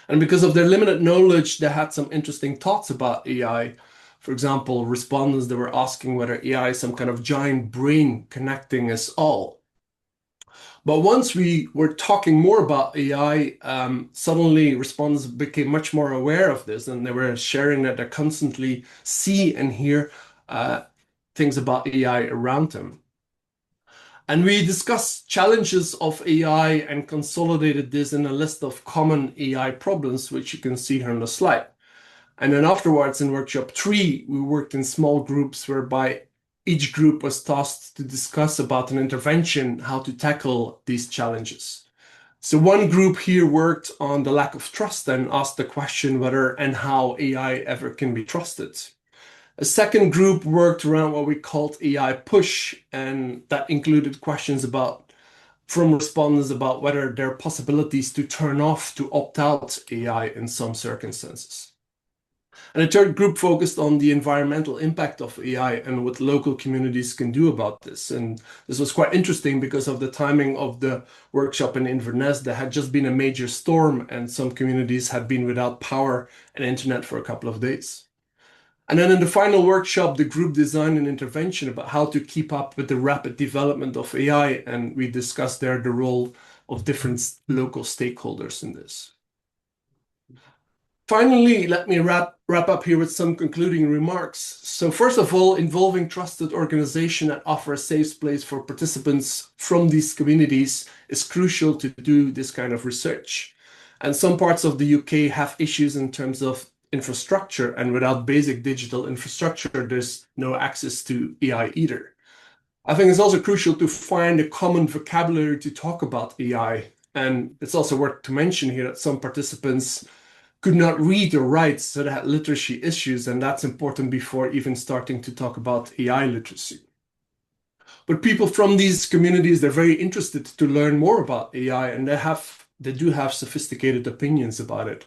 And because of their limited knowledge, they had some interesting thoughts about AI. For example, respondents that were asking whether AI is some kind of giant brain connecting us all. But once we were talking more about AI, suddenly respondents became much more aware of this, and they were sharing that they constantly see and hear things about AI around them. And we discussed challenges of AI and consolidated this in a list of common AI problems, which you can see here on the slide. And then afterwards, in workshop 3, we worked in small groups whereby each group was tasked to discuss about an intervention, how to tackle these challenges. So one group here worked on the lack of trust and asked the question whether and how AI ever can be trusted. A second group worked around what we called AI push, and that included questions from respondents about whether there are possibilities to turn off, to opt out AI in some circumstances. And the third group focused on the environmental impact of AI and what local communities can do about this. And this was quite interesting because of the timing of the workshop in Inverness. There had just been a major storm and some communities had been without power and internet for a couple of days. And then in the final workshop, the group designed an intervention about how to keep up with the rapid development of AI. And we discussed there the role of different local stakeholders in this. Finally, let me wrap up here with some concluding remarks. So first of all, involving trusted organizations that offer a safe place for participants from these communities is crucial to do this kind of research. And some parts of the UK have issues in terms of infrastructure, and without basic digital infrastructure, there's no access to AI either. I think it's also crucial to find a common vocabulary to talk about AI. And it's also worth to mention here that some participants could not read or write, so they had literacy issues, and that's important before even starting to talk about AI literacy. But people from these communities, they're very interested to learn more about AI, and they do have sophisticated opinions about it.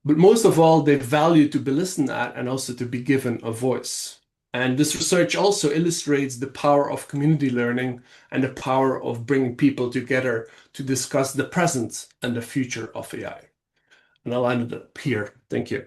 But most of all, they value to be listened at and also to be given a voice. And this research also illustrates the power of community learning and the power of bringing people together to discuss the present and the future of AI. And I'll end it up here. Thank you.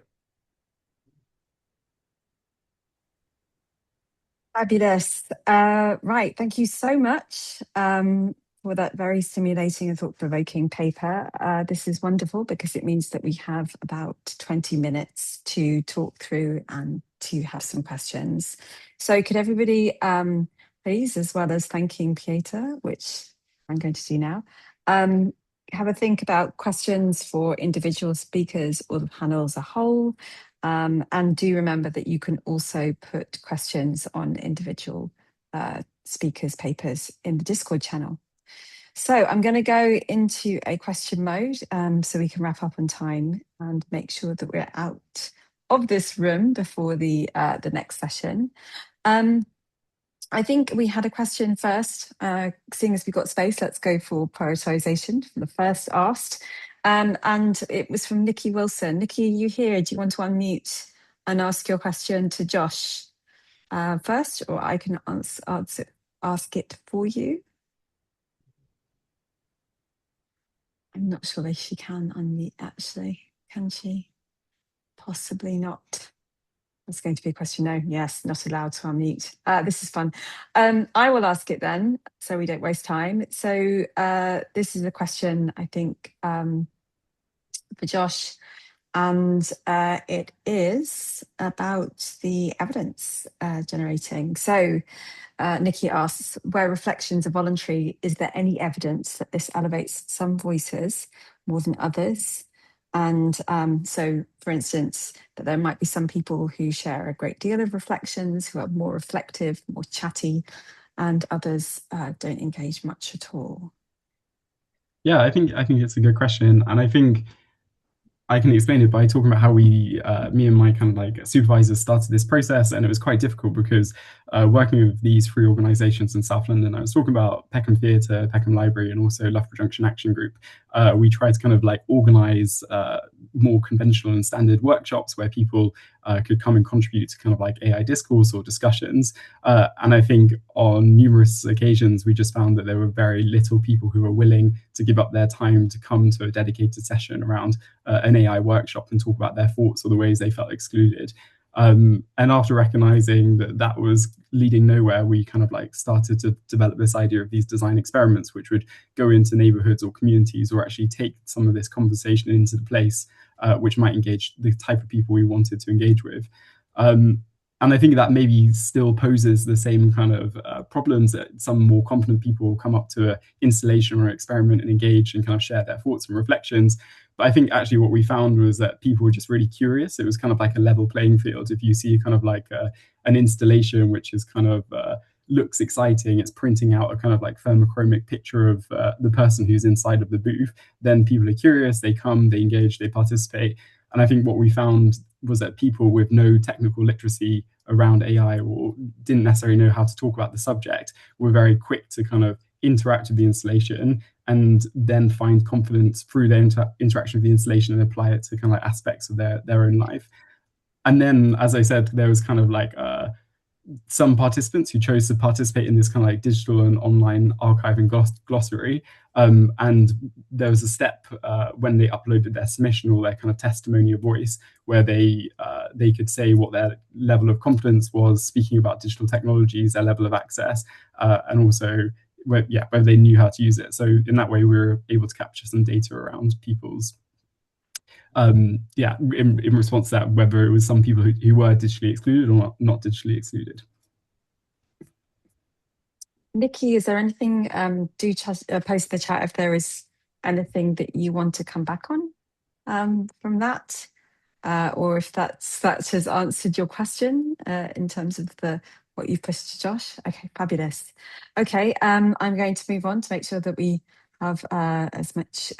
Fabulous. Right, thank you so much for that very stimulating and thought-provoking paper. This is wonderful because it means that we have about 20 minutes to talk through and to have some questions. So could everybody please, as well as thanking Pieter, which I'm going to do now, have a think about questions for individual speakers or the panel as a whole. And do remember that you can also put questions on individual speakers' papers in the Discord channel. So I'm going to go into a question mode so we can wrap up on time and make sure that we're out of this room before the next session. I think we had a question first. Seeing as we've got space, let's go for prioritization for the first asked. And it was from Nikki Wilson. Nikki, are you here? Do you want to unmute and ask your question to Josh first, or I can ask it for you? I'm not sure if she can unmute, actually. Can she? Possibly not. It's going to be a question. No, yes, not allowed to unmute. This is fun. I will ask it then, so we don't waste time. So this is a question, I think, for Josh, and it is about the evidence generating. So Nikki asks, where reflections are voluntary, is there any evidence that this elevates some voices more than others? And so, for instance, that there might be some people who share a great deal of reflections, who are more reflective, more chatty, and others don't engage much at all. Yeah, I think it's a good question, and I think I can explain it by talking about how we, me and my kind of like supervisors started this process, and it was quite difficult because working with these three organisations in South London, I was talking about Peckham Theatre, Peckham Library, and also Loughborough Junction Action Group. We tried to kind of like organise more conventional and standard workshops where people could come and contribute to kind of like AI discourse or discussions. And I think on numerous occasions, we just found that there were very little people who were willing to give up their time to come to a dedicated session around an AI workshop and talk about their thoughts or the ways they felt excluded. And after recognizing that that was leading nowhere, we kind of like started to develop this idea of these design experiments, which would go into neighborhoods or communities or actually take some of this conversation into the place which might engage the type of people we wanted to engage with. And I think that maybe still poses the same kind of problems that some more confident people will come up to an installation or an experiment and engage and kind of share their thoughts and reflections. But I think actually what we found was that people were just really curious. It was kind of like a level playing field. If you see kind of like an installation which is kind of looks exciting, it's printing out a kind of like thermochromic picture of the person who's inside of the booth, then people are curious, they come, they engage, they participate. And I think what we found was that people with no technical literacy around AI or didn't necessarily know how to talk about the subject were very quick to kind of interact with the installation and then find confidence through their interaction with the installation and apply it to kind of like aspects of their own life. And then, as I said, there was kind of like some participants who chose to participate in this kind of like digital and online archive and glossary. And there was a step when they uploaded their submission or their kind of testimonial voice where they could say what their level of confidence was speaking about digital technologies, their level of access, and also whether they knew how to use it. So in that way, we were able to capture some data around people's in response to that, whether it was some people who were digitally excluded or not digitally excluded. Nikki, is there anything, do post the chat if there is anything that you want to come back on from that, or if that has answered your question in terms of what you've pushed to Josh. Okay, fabulous. Okay, I'm going to move on to make sure that we have as much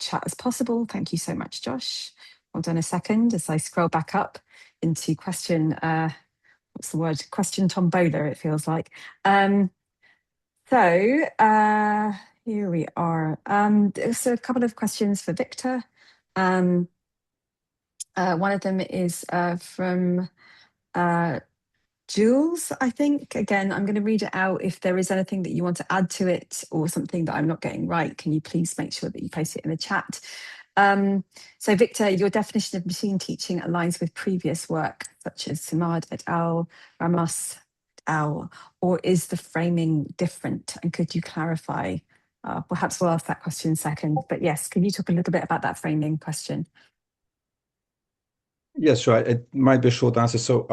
chat as possible. Thank you so much, Josh. Hold on a second as I scroll back up into question, what's the word? Question tombola, it feels like. So here we are. So a couple of questions for Viktor. One of them is from Jules, I think. Again, I'm going to read it out. If there is anything that you want to add to it or something that I'm not getting right, can you please make sure that you post it in the chat? So Viktor, your definition of machine teaching aligns with previous work, such as Simard et al., Ramos et al., or is the framing different? And could you clarify? Perhaps we'll ask that question second, but yes, can you talk a little bit about that framing question? Yes, sure. It might be a short answer. So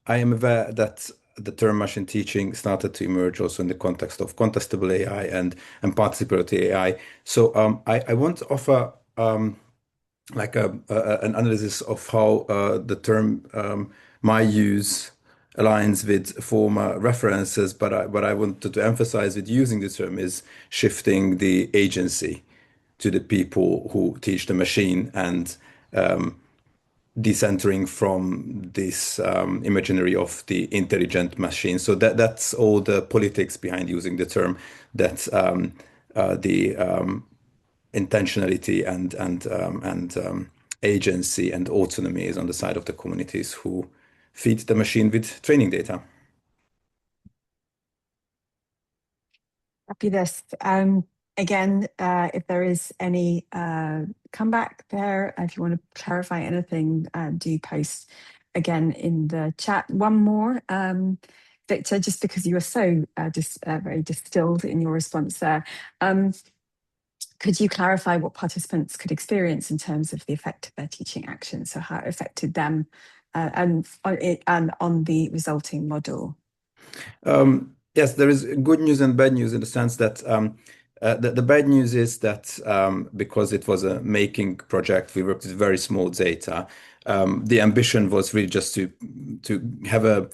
I am aware that the term machine teaching started to emerge also in the context of contestable AI and participatory AI. So I want to offer like an analysis of how the term my use aligns with former references, but what I wanted to emphasize with using the term is shifting the agency to the people who teach the machine and decentering from this imaginary of the intelligent machine. So that's all the politics behind using the term, that the intentionality and agency and autonomy is on the side of the communities who feed the machine with training data. Fabulous. Again, if there is any comeback there, if you want to clarify anything, do post again in the chat. One more, Viktor, just because you were so very distilled in your response there. Could you clarify what participants could experience in terms of the effect of their teaching actions, so how it affected them and on the resulting model? Yes, there is good news and bad news in the sense that the bad news is that because it was a making project, we worked with very small data. The ambition was really just to have a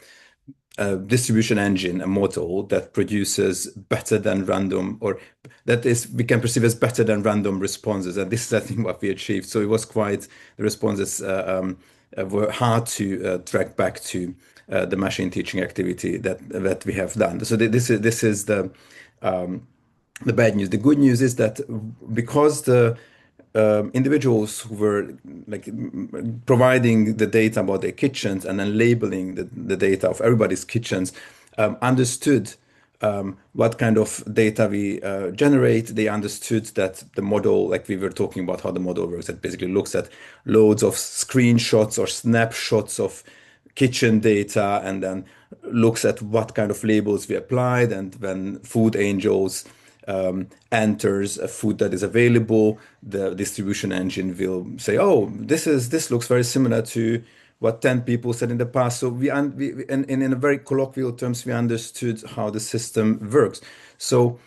distribution engine, a model that produces better than random, or that is we can perceive as better than random responses, and this is I think what we achieved. So it was quite the responses were hard to track back to the machine teaching activity that we have done. So this is the bad news. The good news is that because the individuals who were like providing the data about their kitchens and then labeling the data of everybody's kitchens understood what kind of data we generate. They understood that the model, like we were talking about how the model works, it basically looks at loads of screenshots or snapshots of kitchen data and then looks at what kind of labels we applied, and when Food Angels enters a food that is available, the distribution engine will say, "Oh, this looks very similar to what 10 people said in the past." So in a very colloquial terms, we understood how the system works. So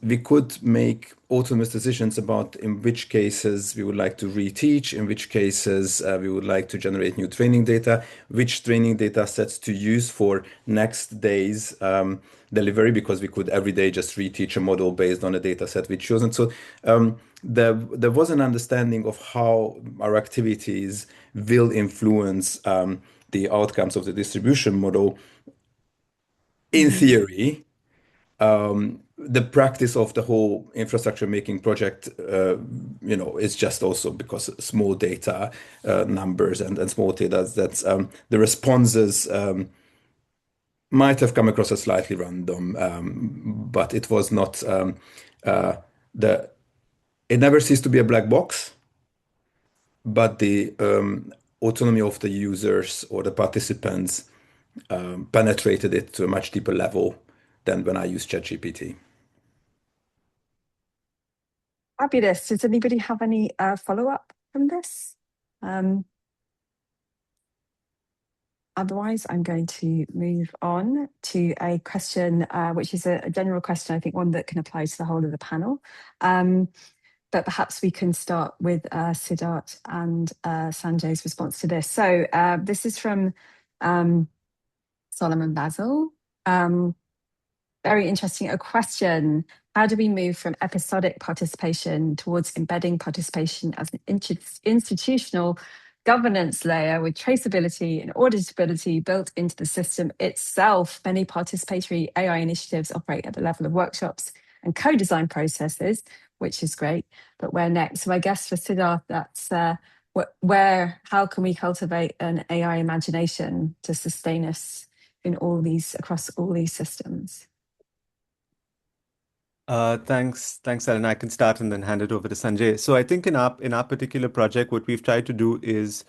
we could make autonomous decisions about in which cases we would like to reteach, in which cases we would like to generate new training data, which training data sets to use for next day's delivery, because we could every day just reteach a model based on a data set we chose. And so there was an understanding of how our activities will influence the outcomes of the distribution model. In theory, the practice of the whole infrastructure making project, is just also because small data numbers and small data, that's the responses might have come across as slightly random, but it was not it never ceased to be a black box, but the autonomy of the users or the participants penetrated it to a much deeper level than when I used ChatGPT. Fabulous. Does anybody have any follow-up from this? Otherwise, I'm going to move on to a question, which is a general question, I think one that can apply to the whole of the panel. But perhaps we can start with Siddharth and Sanjay's response to this. So this is from Solomon Basil. Very interesting. A question: how do we move from episodic participation towards embedding participation as an institutional governance layer with traceability and auditability built into the system itself? Many participatory AI initiatives operate at the level of workshops and co-design processes, which is great, but where next? So I guess for Siddharth, that's how can we cultivate an AI imagination to sustain us across all these systems? Thanks, Eleanor. I can start and then hand it over to Sanjay. So I think in our particular project, what we've tried to do is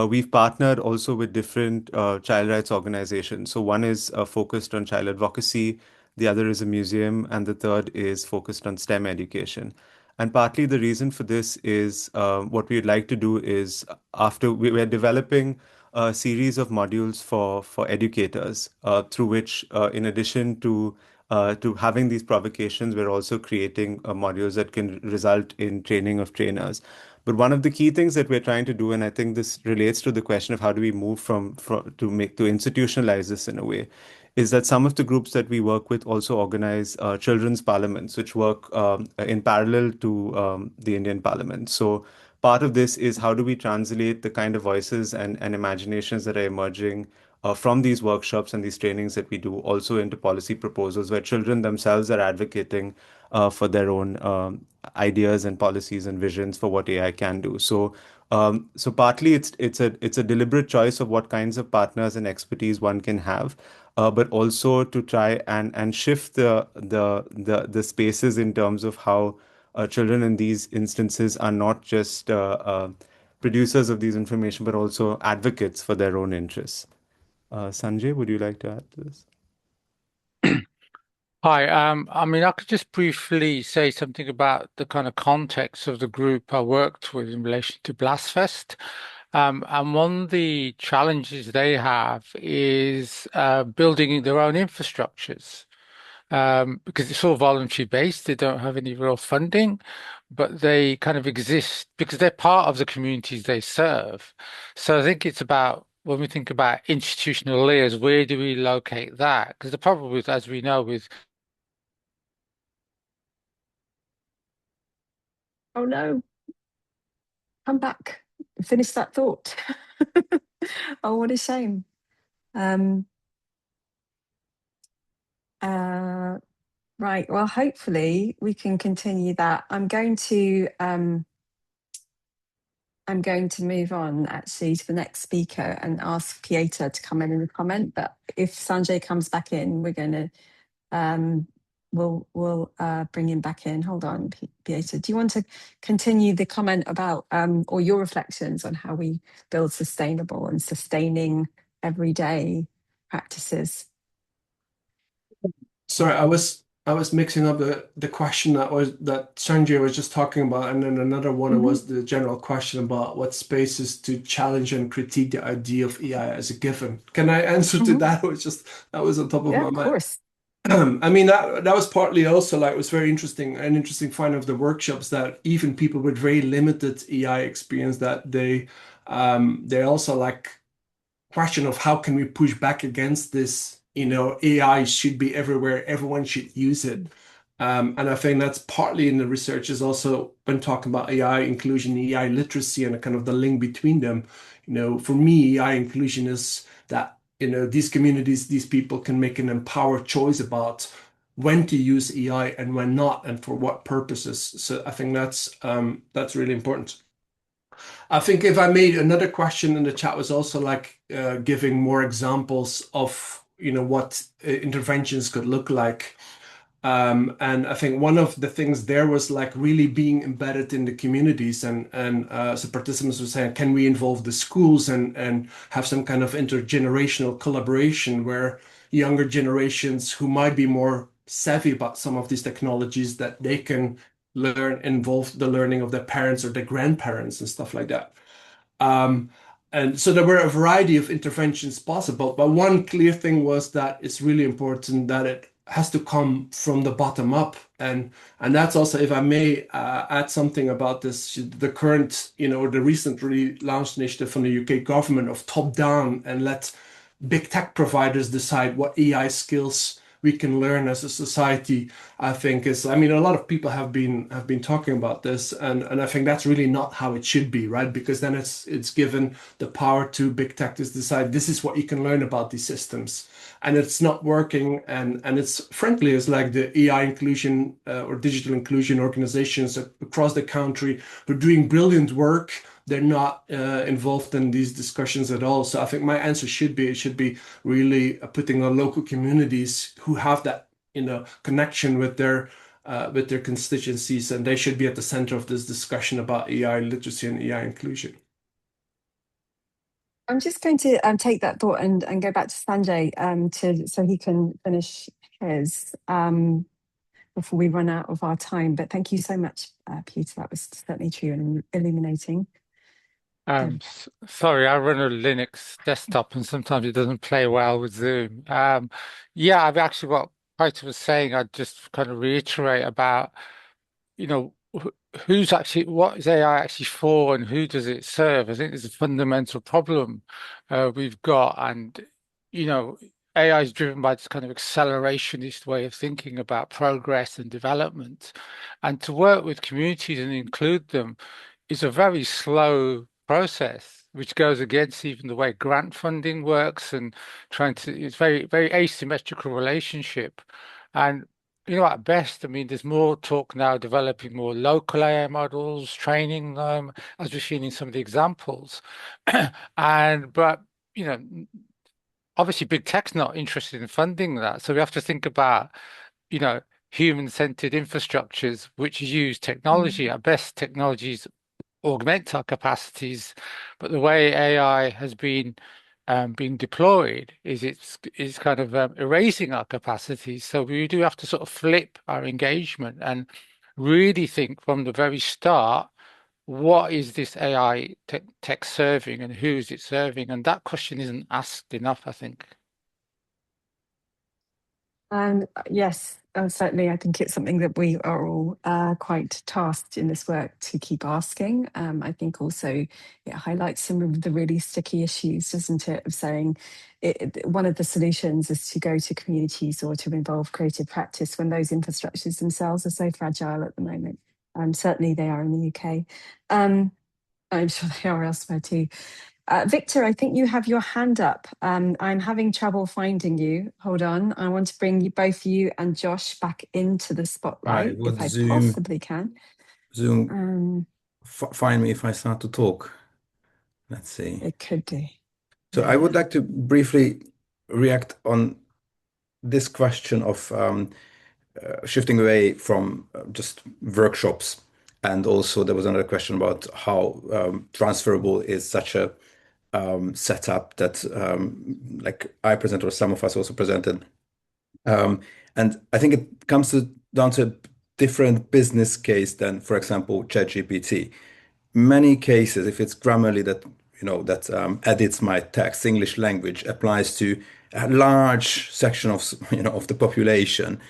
we've partnered also with different child rights organizations. So one is focused on child advocacy, the other is a museum, and the third is focused on STEM education. And partly the reason for this is what we'd like to do is after we're developing a series of modules for educators through which, in addition to having these provocations, we're also creating modules that can result in training of trainers. But one of the key things that we're trying to do, and I think this relates to the question of how do we move from to institutionalize this in a way, is that some of the groups that we work with also organize children's parliaments, which work in parallel to the Indian Parliament. So part of this is how do we translate the kind of voices and imaginations that are emerging from these workshops and these trainings that we do also into policy proposals where children themselves are advocating for their own ideas and policies and visions for what AI can do. So partly it's a deliberate choice of what kinds of partners and expertise one can have, but also to try and shift the spaces in terms of how children in these instances are not just producers of these information, but also advocates for their own interests. Sanjay, would you like to add to this? Hi, I mean, I could just briefly say something about the kind of context of the group I worked with in relation to Blastfest. And one of the challenges they have is building their own infrastructures. Because it's all voluntary based, they don't have any real funding, but they kind of exist because they're part of the communities they serve. So I think it's about when we think about institutional layers, where do we locate that? Because the problem with, as we know, with Oh no, come back, finish that thought. Oh, what a shame. Right, well, hopefully we can continue that. I'm going to move on actually to the next speaker and ask Pieter to come in and comment. But if Sanjay comes back in, we're going to we'll bring him back in. Hold on, Pieter. Do you want to continue the comment about or your reflections on how we build sustainable and sustaining everyday practices? Sorry, I was mixing up the question that Sanjay was just talking about, and then another one was the general question about what spaces to challenge and critique the idea of AI as a given. Can I answer to that? Or that was on top of my mind. Of course. I mean that was partly also like it was very interesting, an interesting find of the workshops that even people with very limited AI experience that they also like question of how can we push back against this, AI should be everywhere, everyone should use it. And I think that's partly in the research is also when talking about AI inclusion, AI literacy, and kind of the link between them. For me, AI inclusion is that, these communities, these people can make an empowered choice about when to use AI and when not, and for what purposes. So I think that's really important. I think if I made another question in the chat was also like giving more examples of what interventions could look like. And I think one of the things there was like really being embedded in the communities and so participants were saying, can we involve the schools and have some kind of intergenerational collaboration where younger generations who might be more savvy about some of these technologies that they can involve the learning of their parents or their grandparents and stuff like that. And so there were a variety of interventions possible, but one clear thing was that it's really important that it has to come from the bottom up. And that's also, if I may add something about this, the current, the recently launched initiative from the UK government of top down and let big tech providers decide what AI skills we can learn as a society, I think a lot of people have been talking about this, and I think that's really not how it should be, right? Because then it's given the power to big tech to decide this is what you can learn about these systems, and it's not working, and it's frankly it's like the AI inclusion or digital inclusion organizations across the country who are doing brilliant work. they're not involved in these discussions at all. So I think my answer should be, it should be really putting on local communities who have that, connection with their constituencies, and they should be at the center of this discussion about AI literacy and AI inclusion. I'm just going to take that thought and go back to Sanjay so he can finish his before we run out of our time. But thank you so much, Pieter. That was certainly true and illuminating. Sorry, I run a Linux desktop and sometimes it doesn't play well with Zoom. Yeah, I've actually what Pieter was saying, I'd just kind of reiterate about, who's actually, what is AI actually for and who does it serve? I think there's a fundamental problem we've got, and AI is driven by this kind of accelerationist way of thinking about progress and development, and to work with communities and include them is a very slow process, which goes against even the way grant funding works, and it's very, very asymmetrical relationship. And at best, I mean, there's more talk now developing more local AI models, training them, as we've seen in some of the examples. But obviously big tech's not interested in funding that. So we have to think about, human-centered infrastructures which use technology. At best, technologies augment our capacities, but the way AI has been being deployed is kind of erasing our capacities. So we do have to sort of flip our engagement and really think from the very start, what is this AI tech serving and who is it serving? And that question isn't asked enough, I think. Yes, certainly. I think it's something that we are all quite tasked in this work to keep asking. I think also it highlights some of the really sticky issues, doesn't it, of saying one of the solutions is to go to communities or to involve creative practice when those infrastructures themselves are so fragile at the moment. Certainly they are in the UK. I'm sure they are elsewhere too. Viktor, I think you have your hand up. I'm having trouble finding you. Hold on. I want to bring both you and Josh back into the spotlight if I possibly can. Zoom find me if I start to talk. Let's see. It could do. So I would like to briefly react on this question of shifting away from just workshops. And also there was another question about how transferable is such a setup that like I presented or some of us also presented. And I think it comes down to a different business case than, for example, ChatGPT. Many cases, if it's Grammarly that edits my text, English language applies to a large section of of the population.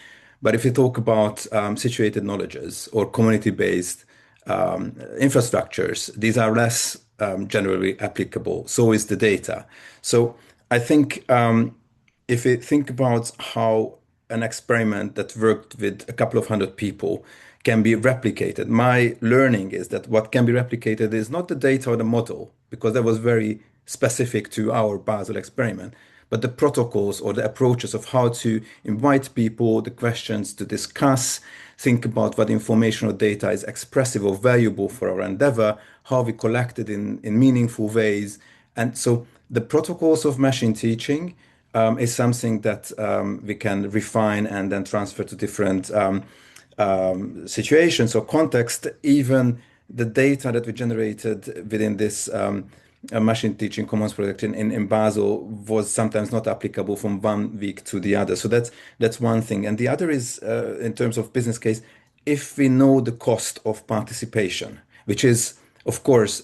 But if you talk about situated knowledges or community-based infrastructures, these are less generally applicable. So is the data. So I think if you think about how an experiment that worked with a couple of hundred people can be replicated, my learning is that what can be replicated is not the data or the model, because that was very specific to our Basel experiment, but the protocols or the approaches of how to invite people, the questions to discuss, think about what information or data is expressive or valuable for our endeavor, how we collect it in meaningful ways. And so the protocols of machine teaching is something that we can refine and then transfer to different situations or context. Even the data that we generated within this machine teaching commons project in Basel was sometimes not applicable from one week to the other. So that's one thing. And the other is in terms of business case, if we know the cost of participation, which is, of course,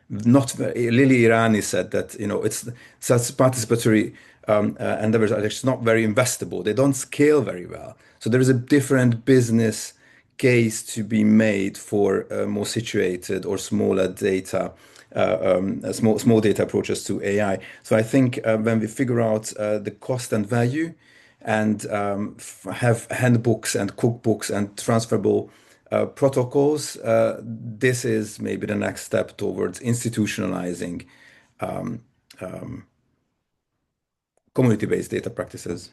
not very, Lily Irani said that, it's such participatory endeavors are just not very investable. They don't scale very well. So there is a different business case to be made for more situated or smaller data, small data approaches to AI. So I think when we figure out the cost and value and have handbooks and cookbooks and transferable protocols, this is maybe the next step towards institutionalizing community-based data practices.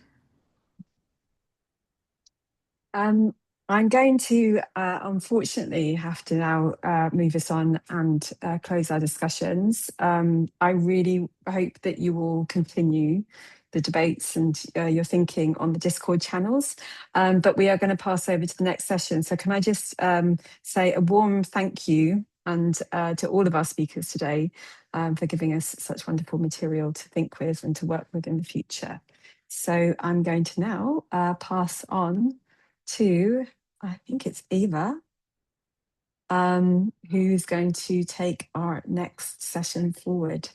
I'm going to, unfortunately, have to now move us on and close our discussions. I really hope that you will continue the debates and your thinking on the Discord channels, but we are going to pass over to the next session. So can I just say a warm thank you and to all of our speakers today for giving us such wonderful material to think with and to work with in the future. So I'm going to now pass on to, I think it's Eva, who's going to take our next session forward.